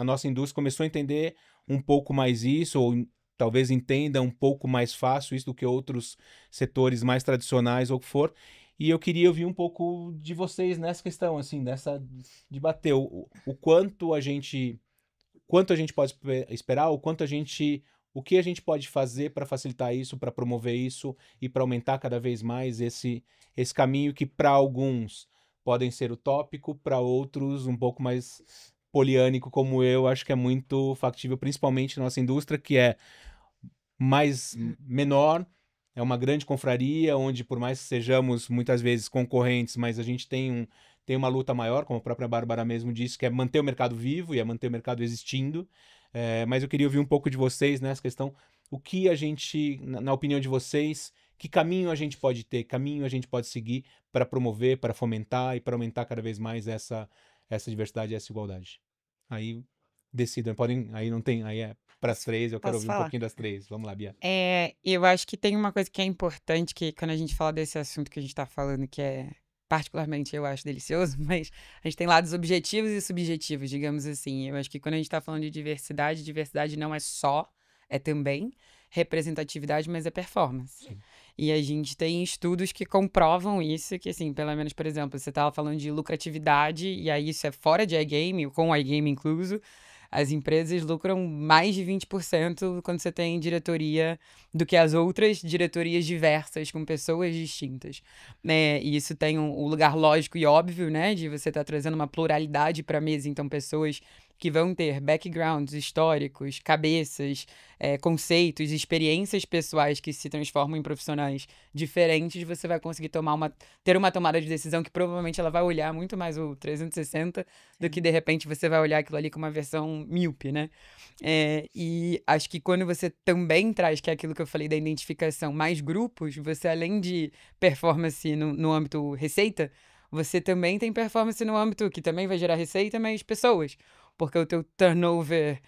nossa indústria começou a entender um pouco mais isso, ou talvez entenda um pouco mais fácil isso do que outros setores mais tradicionais ou o que for. E eu queria ouvir um pouco de vocês nessa questão, assim, de bater o quanto a gente pode esperar, o que a gente pode fazer para facilitar isso, para promover isso e para aumentar cada vez mais esse caminho que para alguns podem ser utópico, para outros um pouco mais poliânico como eu, acho que é muito factível, principalmente na nossa indústria, que é menor, é uma grande confraria, onde por mais que sejamos muitas vezes concorrentes, mas a gente tem uma luta maior, como a própria Bárbara mesmo disse, que é manter o mercado vivo e é manter o mercado existindo. Mas eu queria ouvir um pouco de vocês nessa questão, o que a gente, na opinião de vocês, que caminho a gente pode ter, caminho a gente pode seguir para promover, para fomentar e para aumentar cada vez mais essa diversidade e essa igualdade. Aí decidam, aí não tem, aí é para as três, eu quero Posso ouvir um falar? pouquinho das três. Vamos lá, Bia. Eu acho que tem uma coisa que é importante, que quando a gente fala desse assunto que a gente tá falando, que é particularmente, eu acho delicioso, mas a gente tem lados objetivos e subjetivos, digamos assim. Eu acho que quando a gente tá falando de diversidade não é só, é também representatividade, mas é performance. Sim. E a gente tem estudos que comprovam isso, que assim, pelo menos, por exemplo, você tava falando de lucratividade, e aí isso é fora de iGame, com o iGame incluso, as empresas lucram mais de 20% quando você tem diretoria do que as outras diretorias diversas, com pessoas distintas. E isso tem um lugar lógico e óbvio, né? De você estar trazendo uma pluralidade para a mesa. Então, pessoas que vão ter backgrounds históricos, cabeças, conceitos, experiências pessoais que se transformam em profissionais diferentes, você vai conseguir ter uma tomada de decisão que provavelmente ela vai olhar muito mais o 360 do que, de repente, você vai olhar aquilo ali com uma versão míope, né? E acho que quando você também traz, que é aquilo que eu falei da identificação, mais grupos, você, além de performance no âmbito receita, você também tem performance no âmbito que também vai gerar receita, mas pessoas. Porque o teu turnover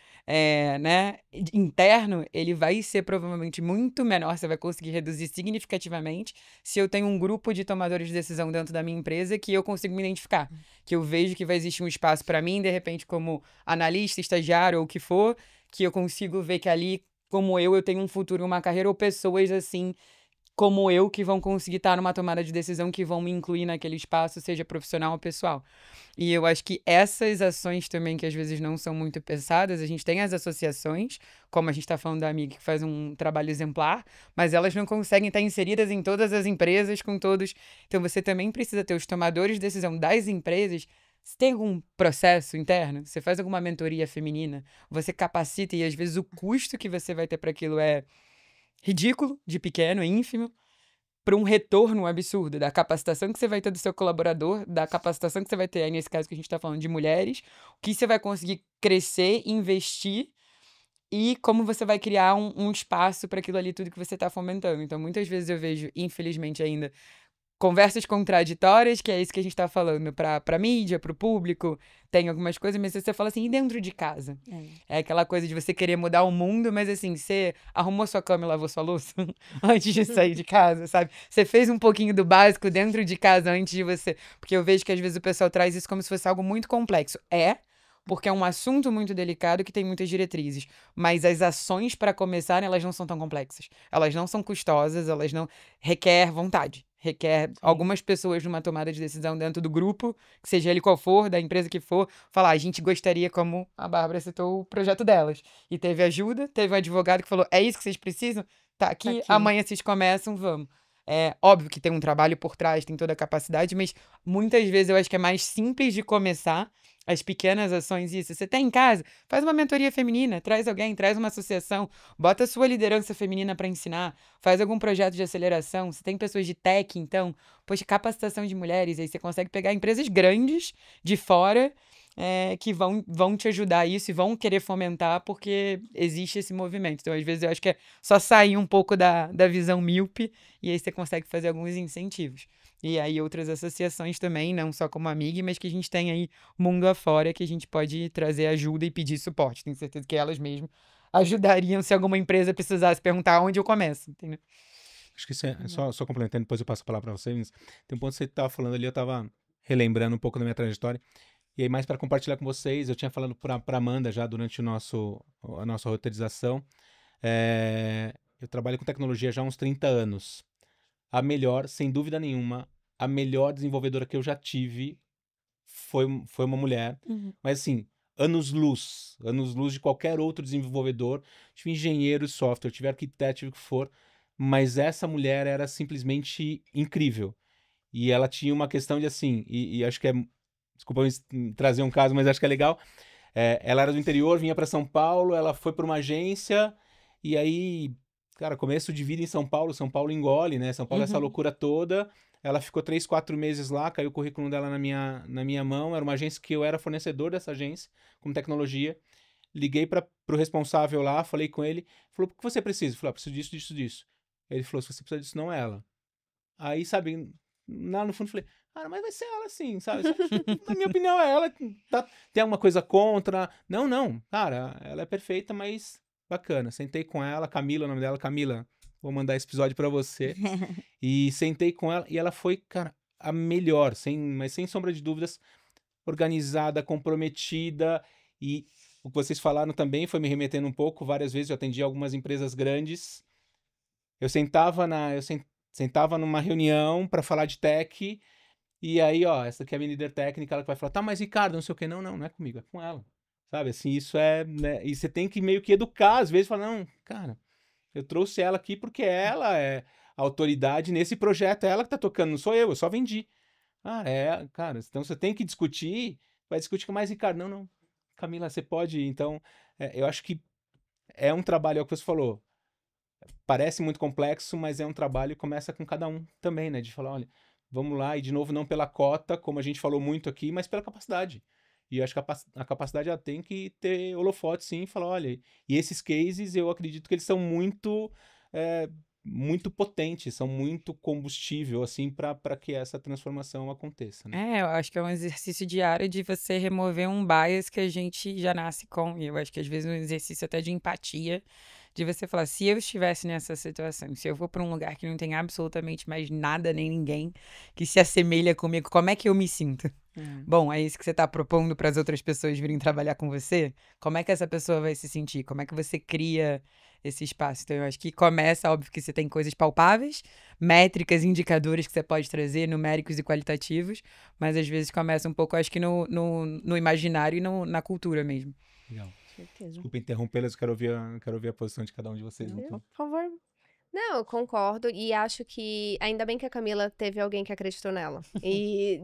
né, interno, ele vai ser provavelmente muito menor, você vai conseguir reduzir significativamente se eu tenho um grupo de tomadores de decisão dentro da minha empresa que eu consigo me identificar, que eu vejo que vai existir um espaço para mim, de repente como analista, estagiário ou o que for, que eu consigo ver que ali, como eu tenho um futuro, uma carreira, ou pessoas assim como eu que vão conseguir estar numa tomada de decisão que vão me incluir naquele espaço, seja profissional ou pessoal. E eu acho que essas ações também, que às vezes não são muito pensadas, a gente tem as associações, como a gente está falando da Amiga, que faz um trabalho exemplar, mas elas não conseguem estar inseridas em todas as empresas, com todos. Então você também precisa ter os tomadores de decisão das empresas. Se tem algum processo interno, você faz alguma mentoria feminina, você capacita, e às vezes o custo que você vai ter para aquilo é ridículo, de pequeno, ínfimo, para um retorno absurdo da capacitação que você vai ter do seu colaborador, da capacitação que você vai ter, aí nesse caso que a gente está falando de mulheres, o que você vai conseguir crescer, investir e como você vai criar um espaço para aquilo ali, tudo que você está fomentando. Então, muitas vezes eu vejo, infelizmente ainda, conversas contraditórias, que é isso que a gente tá falando pra mídia, pro público, tem algumas coisas, mas você fala assim, e dentro de casa? É aquela coisa de você querer mudar o mundo, mas assim, você arrumou sua cama e lavou sua louça antes de sair de casa, sabe? Você fez um pouquinho do básico dentro de casa antes de você... Porque eu vejo que às vezes o pessoal traz isso como se fosse algo muito complexo. Porque é um assunto muito delicado que tem muitas diretrizes. Mas as ações para começar, elas não são tão complexas. Elas não são custosas, elas não... Requer vontade. Requer algumas pessoas numa tomada de decisão dentro do grupo, que seja ele qual for, da empresa que for, falar, a gente gostaria, como a Bárbara citou, o projeto delas. E teve ajuda, teve um advogado que falou, é isso que vocês precisam? Tá aqui. Amanhã vocês começam, vamos. É óbvio que tem um trabalho por trás, tem toda a capacidade, mas muitas vezes eu acho que é mais simples de começar as pequenas ações, isso. Você tem em casa, faz uma mentoria feminina, traz alguém, traz uma associação, bota a sua liderança feminina para ensinar, faz algum projeto de aceleração. Você tem pessoas de tech, então, poxa, capacitação de mulheres, aí você consegue pegar empresas grandes de fora que vão te ajudar isso e vão querer fomentar porque existe esse movimento. Então, às vezes, eu acho que é só sair um pouco da visão míope e aí você consegue fazer alguns incentivos. E aí outras associações também, não só como amiga, mas que a gente tem aí mundo afora que a gente pode trazer ajuda e pedir suporte. Tenho certeza que elas mesmas ajudariam se alguma empresa precisasse perguntar onde eu começo, entendeu? Acho que isso é só complementando, depois eu passo a palavra para vocês. Tem um ponto que você estava falando ali, eu estava relembrando um pouco da minha trajetória. E aí, mais para compartilhar com vocês, eu tinha falado para Amanda já durante a nossa roteirização. Eu trabalho com tecnologia já há uns 30 anos. A melhor, sem dúvida nenhuma, a melhor desenvolvedora que eu já tive foi uma mulher. Mas assim, anos-luz de qualquer outro desenvolvedor. Tive engenheiro de software, tive arquiteto, tive o que for. Mas essa mulher era simplesmente incrível. E ela tinha uma questão de assim, e acho que desculpa trazer um caso, mas acho que é legal. Ela era do interior, vinha para São Paulo, ela foi para uma agência, e aí, cara, começo de vida em São Paulo engole, né? São Paulo é essa loucura toda. Ela ficou 3, 4 meses lá, caiu o currículo dela na minha mão. Era uma agência que eu era fornecedor dessa agência, com tecnologia. Liguei para o responsável lá, falei com ele, falou, o que você precisa? Eu falei, preciso disso, disso, disso. Ele falou, se você precisa disso, não é ela. Aí, sabe, lá no fundo, falei, cara, mas vai ser ela sim, sabe? Na minha opinião, é ela. Tem alguma coisa contra? Não, cara, ela é perfeita, mas bacana. Sentei com ela, Camila, o nome dela, Camila, vou mandar esse episódio pra você. E sentei com ela, e ela foi, cara, a melhor, mas sem sombra de dúvidas, organizada, comprometida, e o que vocês falaram também foi me remetendo um pouco, várias vezes eu atendi algumas empresas grandes, eu sentava numa reunião para falar de tech, e aí, ó, essa aqui é a minha líder técnica, ela vai falar, tá, mas Ricardo, não sei o que, não é comigo, é com ela, sabe, assim, isso né, e você tem que meio que educar, às vezes, falar, não, cara, eu trouxe ela aqui porque ela é a autoridade nesse projeto, é ela que tá tocando, não sou eu só vendi. Cara, então você tem que discutir, vai discutir com mais Ricardo, não, Camila, você pode, então, eu acho que é um trabalho, é o que você falou, parece muito complexo, mas é um trabalho que começa com cada um também, né? De falar, olha, vamos lá, e de novo, não pela cota, como a gente falou muito aqui, mas pela capacidade. E eu acho que a capacidade ela tem que ter holofote, sim, e falar, olha, e esses cases eu acredito que eles são muito potentes, são muito combustível, assim, para que essa transformação aconteça, né? Eu acho que é um exercício diário de você remover um bias que a gente já nasce com. E eu acho que às vezes um exercício até de empatia, de você falar, se eu estivesse nessa situação, se eu vou para um lugar que não tem absolutamente mais nada nem ninguém que se assemelha comigo, como é que eu me sinto? Bom, é isso que você está propondo para as outras pessoas virem trabalhar com você? Como é que essa pessoa vai se sentir? Como é que você cria esse espaço? Então, eu acho que começa, óbvio que você tem coisas palpáveis, métricas, indicadores que você pode trazer, numéricos e qualitativos, mas às vezes começa um pouco, acho que no imaginário e na cultura mesmo. Legal. Desculpa interrompê-las, eu quero ouvir a posição de cada um de vocês. Por favor. Não, eu concordo e acho que ainda bem que a Camila teve alguém que acreditou nela. E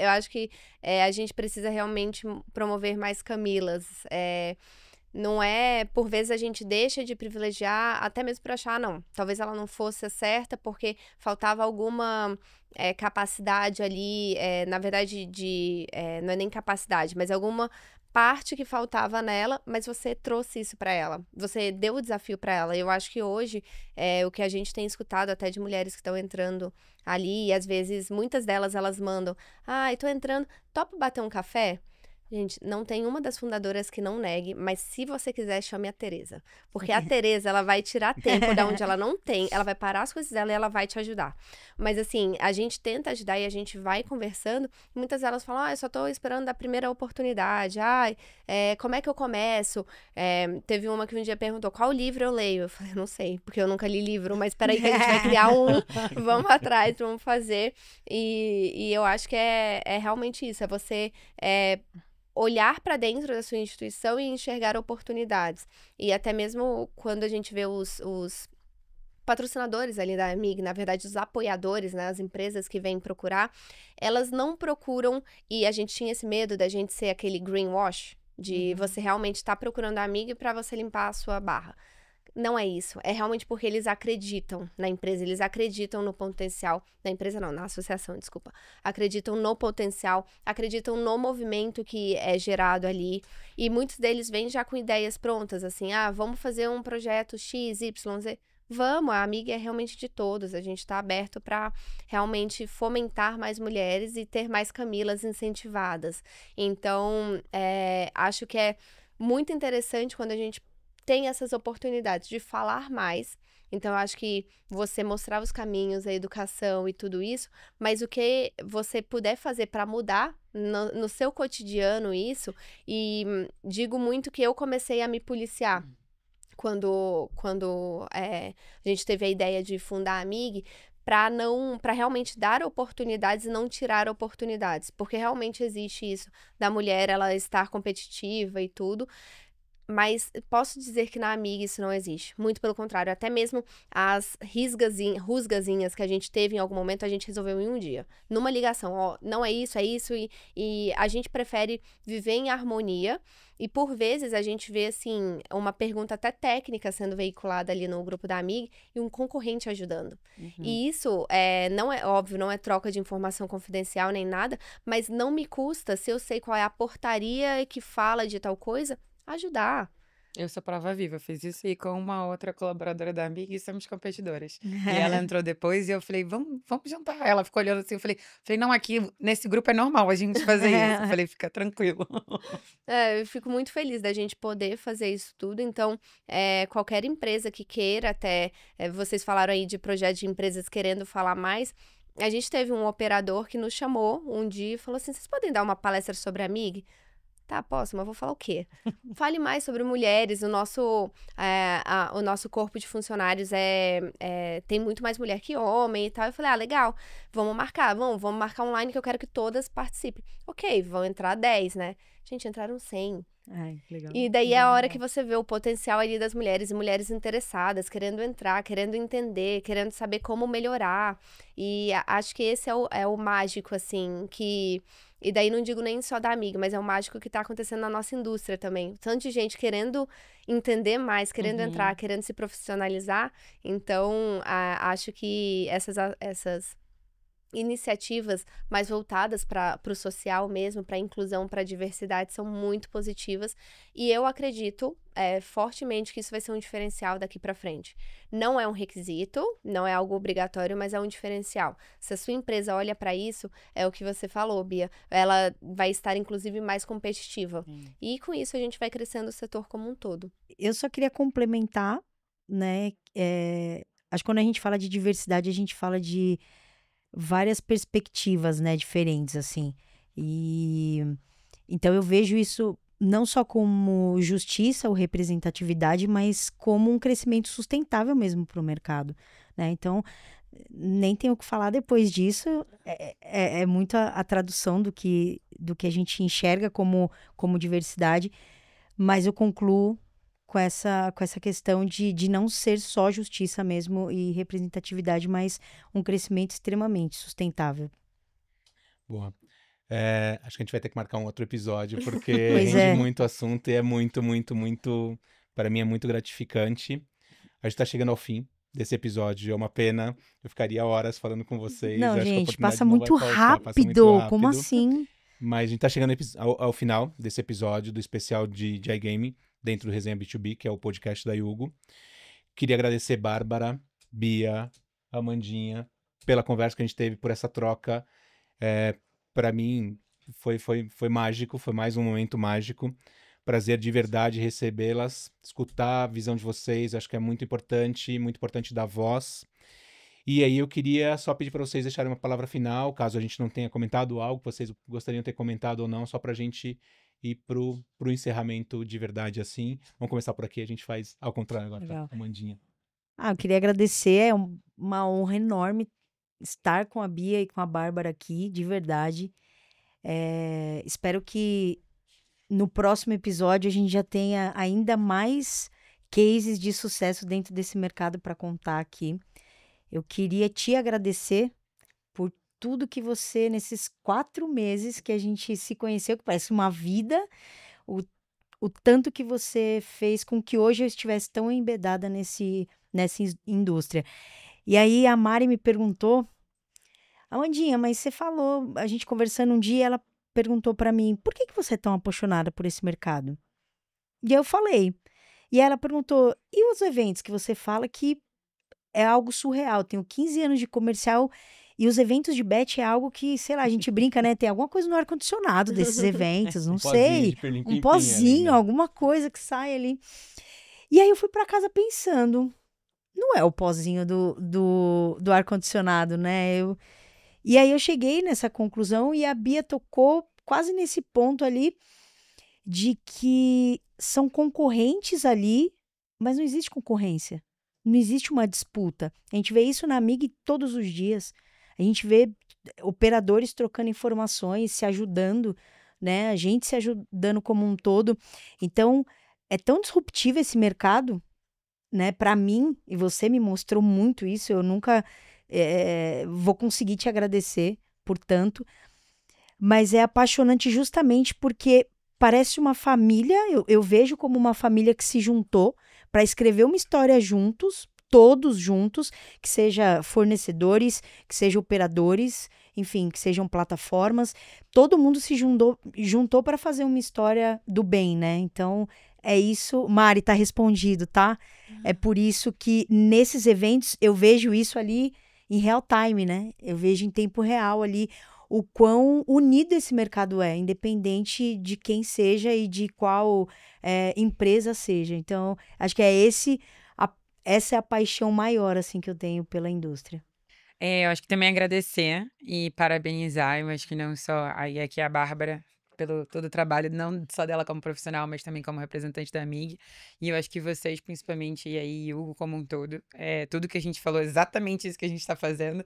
eu acho que a gente precisa realmente promover mais Camilas. Não por vezes a gente deixa de privilegiar, até mesmo por achar, não, talvez ela não fosse a certa porque faltava alguma capacidade ali, na verdade, não é nem capacidade, mas alguma parte que faltava nela, mas você trouxe isso para ela, você deu o desafio para ela. Eu acho que hoje, o que a gente tem escutado até de mulheres que estão entrando ali, e às vezes muitas delas, elas mandam, tô entrando, topa bater um café? Gente, não tem uma das fundadoras que não negue, mas se você quiser, chame a Tereza. Porque a Tereza, ela vai tirar tempo da onde ela não tem, ela vai parar as coisas dela e ela vai te ajudar. Mas assim, a gente tenta ajudar e a gente vai conversando, e muitas delas falam, eu só tô esperando a primeira oportunidade, como é que eu começo? Teve uma que um dia perguntou, qual livro eu leio? Eu falei, não sei, porque eu nunca li livro, mas peraí que a gente vai criar um, vamos atrás, vamos fazer. E eu acho que é realmente isso, é você olhar para dentro da sua instituição e enxergar oportunidades. E até mesmo quando a gente vê os patrocinadores ali da Amig, na verdade, os apoiadores, né, as empresas que vêm procurar, elas não procuram, e a gente tinha esse medo da gente ser aquele greenwash, de você realmente estar procurando a Amig para você limpar a sua barra. Não é isso, é realmente porque eles acreditam na empresa, eles acreditam no potencial, na empresa não, na associação, desculpa, acreditam no potencial, acreditam no movimento que é gerado ali, e muitos deles vêm já com ideias prontas, assim, vamos fazer um projeto X, Y, Z, vamos, a Amig é realmente de todos, a gente está aberto para realmente fomentar mais mulheres e ter mais Camilas incentivadas, então, acho que é muito interessante quando a gente tem essas oportunidades de falar mais. Então, eu acho que você mostrar os caminhos, a educação e tudo isso, mas o que você puder fazer para mudar no seu cotidiano isso, e digo muito que eu comecei a me policiar quando a gente teve a ideia de fundar a Amig, para realmente dar oportunidades e não tirar oportunidades, porque realmente existe isso da mulher ela estar competitiva e tudo. Mas posso dizer que na Amig isso não existe. Muito pelo contrário, até mesmo as rusgazinhas que a gente teve em algum momento, a gente resolveu em um dia. Numa ligação, não é isso, e a gente prefere viver em harmonia. E por vezes a gente vê, assim, uma pergunta até técnica sendo veiculada ali no grupo da Amig e um concorrente ajudando. E isso, não é óbvio, não é troca de informação confidencial nem nada, mas não me custa, se eu sei qual é a portaria que fala de tal coisa, ajudar. Eu sou prova viva, fiz isso aí com uma outra colaboradora da Amig e somos competidoras. E ela entrou depois e eu falei, vamos jantar. Ela ficou olhando assim, eu falei, não, aqui nesse grupo é normal a gente fazer isso. Eu falei, fica tranquilo. Eu fico muito feliz da gente poder fazer isso tudo. Então, qualquer empresa que queira, até vocês falaram aí de projetos de empresas querendo falar mais. A gente teve um operador que nos chamou um dia e falou assim: vocês podem dar uma palestra sobre a Amig? Tá, posso, mas vou falar o quê? Fale mais sobre mulheres. O nosso corpo de funcionários tem muito mais mulher que homem e tal. Eu falei, legal, vamos marcar online que eu quero que todas participem. Ok, vão entrar 10, né? Gente, entraram 100. Ai, que legal. E daí é a hora que você vê o potencial ali das mulheres, e mulheres interessadas, querendo entrar, querendo entender, querendo saber como melhorar. E acho que esse é o mágico, assim, que... E daí não digo nem só da Amig, mas é o mágico que tá acontecendo na nossa indústria também. Tanto de gente querendo entender mais, querendo entrar, querendo se profissionalizar. Então, acho que essas iniciativas mais voltadas para o social mesmo, para a inclusão, para a diversidade, são muito positivas. E eu acredito fortemente que isso vai ser um diferencial daqui para frente. Não é um requisito, não é algo obrigatório, mas é um diferencial. Se a sua empresa olha para isso, é o que você falou, Bia, ela vai estar, inclusive, mais competitiva. E com isso a gente vai crescendo o setor como um todo. Eu só queria complementar, né? Acho que quando a gente fala de diversidade, a gente fala de várias perspectivas, né, diferentes, assim. E então eu vejo isso não só como justiça ou representatividade, mas como um crescimento sustentável mesmo para o mercado, né? Então, nem tenho o que falar depois disso. É muito a tradução do que a gente enxerga como diversidade, mas eu concluo com essa questão de não ser só justiça mesmo e representatividade, mas um crescimento extremamente sustentável. Boa. Acho que a gente vai ter que marcar um outro episódio, porque Pois rende muito assunto e é muito, para mim é muito gratificante. A gente tá chegando ao fim desse episódio, é uma pena, eu ficaria horas falando com vocês. Não, Acho que a gente, oportunidade passa não vai muito faltar, passa muito rápido, como rápido. assim? Mas a gente tá chegando ao final desse episódio do especial de iGame, dentro do Resenha B2B, que é o podcast da Yugo. Queria agradecer Bárbara, Bia, Amandinha, pela conversa que a gente teve, por essa troca. Para mim, foi mágico, foi mais um momento mágico. Prazer de verdade recebê-las, escutar a visão de vocês, acho que é muito importante dar voz. E aí eu queria só pedir para vocês deixarem uma palavra final, caso a gente não tenha comentado algo que vocês gostariam de ter comentado ou não, só para a gente ir pro encerramento de verdade, assim. Vamos começar por aqui, a gente faz ao contrário agora, Legal. tá? Amandinha. Eu queria agradecer, é uma honra enorme estar com a Bia e com a Bárbara aqui, de verdade. Espero que no próximo episódio a gente já tenha ainda mais cases de sucesso dentro desse mercado para contar aqui. Eu queria te agradecer por tudo que você, nesses 4 meses que a gente se conheceu, que parece uma vida, o tanto que você fez com que hoje eu estivesse tão embedada nessa indústria. E aí a Mari me perguntou, Amandinha, mas você falou, a gente conversando um dia, ela perguntou para mim, por que você é tão apaixonada por esse mercado? E eu falei. E ela perguntou, e os eventos que você fala que é algo surreal? Tenho 15 anos de comercial e os eventos de bet é algo que, sei lá, a gente brinca, né? Tem alguma coisa no ar-condicionado desses eventos, não sei. Um pozinho, alguma coisa que sai ali. E aí eu fui para casa pensando, não é o pozinho do ar-condicionado, né? E aí eu cheguei nessa conclusão e a Bia tocou quase nesse ponto ali de que são concorrentes ali, mas não existe concorrência. Não existe uma disputa. A gente vê isso na Amiga todos os dias. A gente vê operadores trocando informações, se ajudando, né? A gente se ajudando como um todo. Então, é tão disruptivo esse mercado, né? Para mim, e você me mostrou muito isso, eu nunca vou conseguir te agradecer por tanto, mas é apaixonante justamente porque parece uma família, eu vejo como uma família que se juntou para escrever uma história juntos, todos juntos, que seja fornecedores, que sejam operadores, enfim, que sejam plataformas, todo mundo se juntou para fazer uma história do bem, né? Então, é isso. Mari, tá respondido, tá? É por isso que nesses eventos eu vejo isso ali em real time, né? Eu vejo em tempo real ali o quão unido esse mercado é, independente de quem seja e de qual empresa seja. Então, acho que essa é a paixão maior, assim, que eu tenho pela indústria. Eu acho que também agradecer e parabenizar, eu acho que não só aí aqui a Bárbara, pelo todo o trabalho, não só dela como profissional, mas também como representante da MIG. E eu acho que vocês, principalmente, e aí Hugo como um todo, tudo que a gente falou, exatamente isso que a gente está fazendo,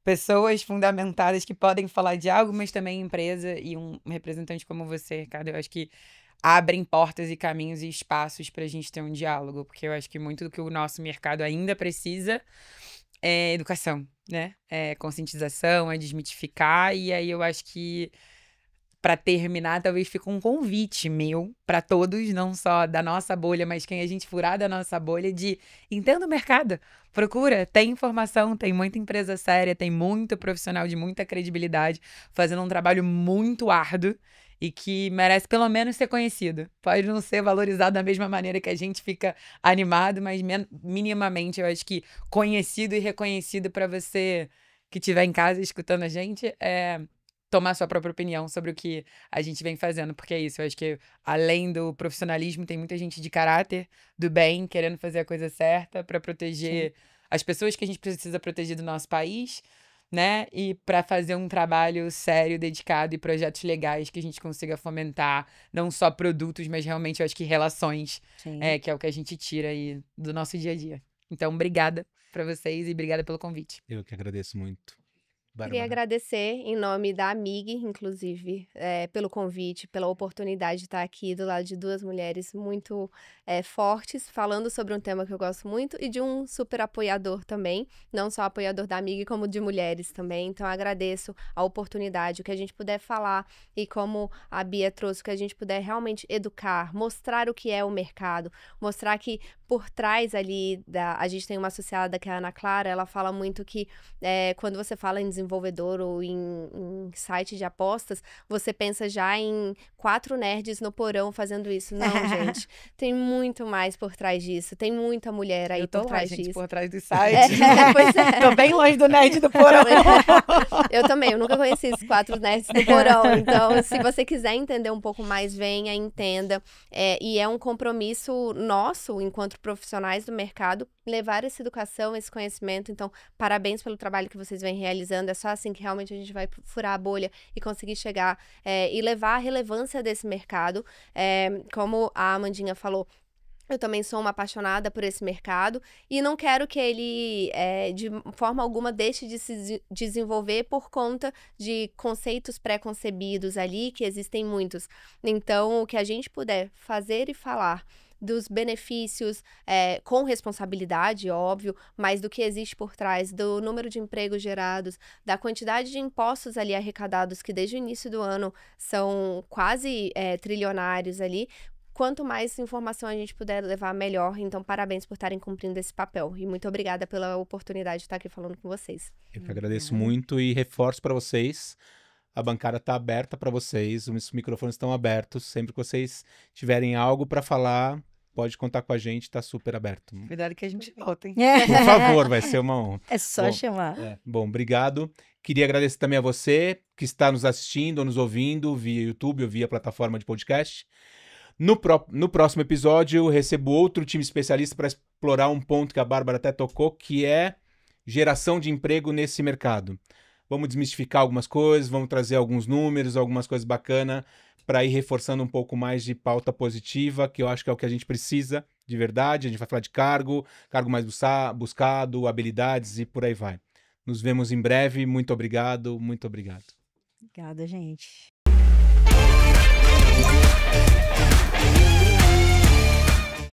pessoas fundamentadas que podem falar de algo, mas também empresa e um representante como você, Ricardo, eu acho que abrem portas e caminhos e espaços para a gente ter um diálogo, porque eu acho que muito do que o nosso mercado ainda precisa é educação, né? É conscientização, é desmitificar, e aí eu acho que para terminar, talvez fique um convite meu para todos, não só da nossa bolha, mas quem a gente furar da nossa bolha, de entenda o mercado, procura, tem informação, tem muita empresa séria, tem muito profissional de muita credibilidade, fazendo um trabalho muito árduo e que merece pelo menos ser conhecido. Pode não ser valorizado da mesma maneira que a gente fica animado, mas minimamente eu acho que conhecido e reconhecido para você que estiver em casa escutando a gente, tomar sua própria opinião sobre o que a gente vem fazendo, porque é isso, eu acho que além do profissionalismo, tem muita gente de caráter, do bem, querendo fazer a coisa certa para proteger as pessoas que a gente precisa proteger do nosso país, né? E para fazer um trabalho sério, dedicado e projetos legais que a gente consiga fomentar, não só produtos, mas realmente eu acho que relações, que é o que a gente tira aí do nosso dia a dia. Então, obrigada para vocês e obrigada pelo convite. Eu que agradeço muito. Bárbara. Queria agradecer em nome da Amiga, inclusive, pelo convite, pela oportunidade de estar aqui do lado de duas mulheres muito fortes, falando sobre um tema que eu gosto muito e de um super apoiador também, não só apoiador da Amiga, como de mulheres também. Então, agradeço a oportunidade, o que a gente puder falar e como a Bia trouxe, o que a gente puder realmente educar, mostrar o que é o mercado, mostrar que por trás ali, a gente tem uma associada que é a Ana Clara, ela fala muito que quando você fala em desenvolvedor ou em site de apostas, você pensa já em 4 nerds no porão fazendo isso. Não, gente, tem muito mais por trás disso, tem muita mulher aí por trás disso. Por trás do site. Pois é. Tô bem longe do nerd do porão. Eu também, eu nunca conheci esses 4 nerds do porão, então se você quiser entender um pouco mais, venha, entenda, e é um compromisso nosso, enquanto profissionais do mercado, levar essa educação, esse conhecimento. Então, parabéns pelo trabalho que vocês vêm realizando. É só assim que realmente a gente vai furar a bolha e conseguir chegar e levar a relevância desse mercado. Como a Amandinha falou, eu também sou uma apaixonada por esse mercado e não quero que ele, de forma alguma, deixe de se desenvolver por conta de conceitos pré-concebidos ali, que existem muitos. Então, o que a gente puder fazer e falar dos benefícios com responsabilidade, óbvio, mas do que existe por trás, do número de empregos gerados, da quantidade de impostos ali arrecadados, que desde o início do ano são quase trilionários ali. Quanto mais informação a gente puder levar, melhor. Então, parabéns por estarem cumprindo esse papel. E muito obrigada pela oportunidade de estar aqui falando com vocês. Eu que agradeço muito e reforço para vocês. A bancada está aberta para vocês, os microfones estão abertos. Sempre que vocês tiverem algo para falar, pode contar com a gente, está super aberto. Cuidado que a gente volta, hein? Por favor, vai ser uma honra. É só Bom, chamar. Bom, obrigado. Queria agradecer também a você que está nos assistindo ou nos ouvindo via YouTube ou via plataforma de podcast. No próximo episódio, eu recebo outro time especialista para explorar um ponto que a Bárbara até tocou, que é geração de emprego nesse mercado. Vamos desmistificar algumas coisas, vamos trazer alguns números, algumas coisas bacanas, para ir reforçando um pouco mais de pauta positiva, que eu acho que é o que a gente precisa de verdade. A gente vai falar de cargo mais buscado, habilidades e por aí vai. Nos vemos em breve. Muito obrigado, muito obrigado. Obrigada, gente.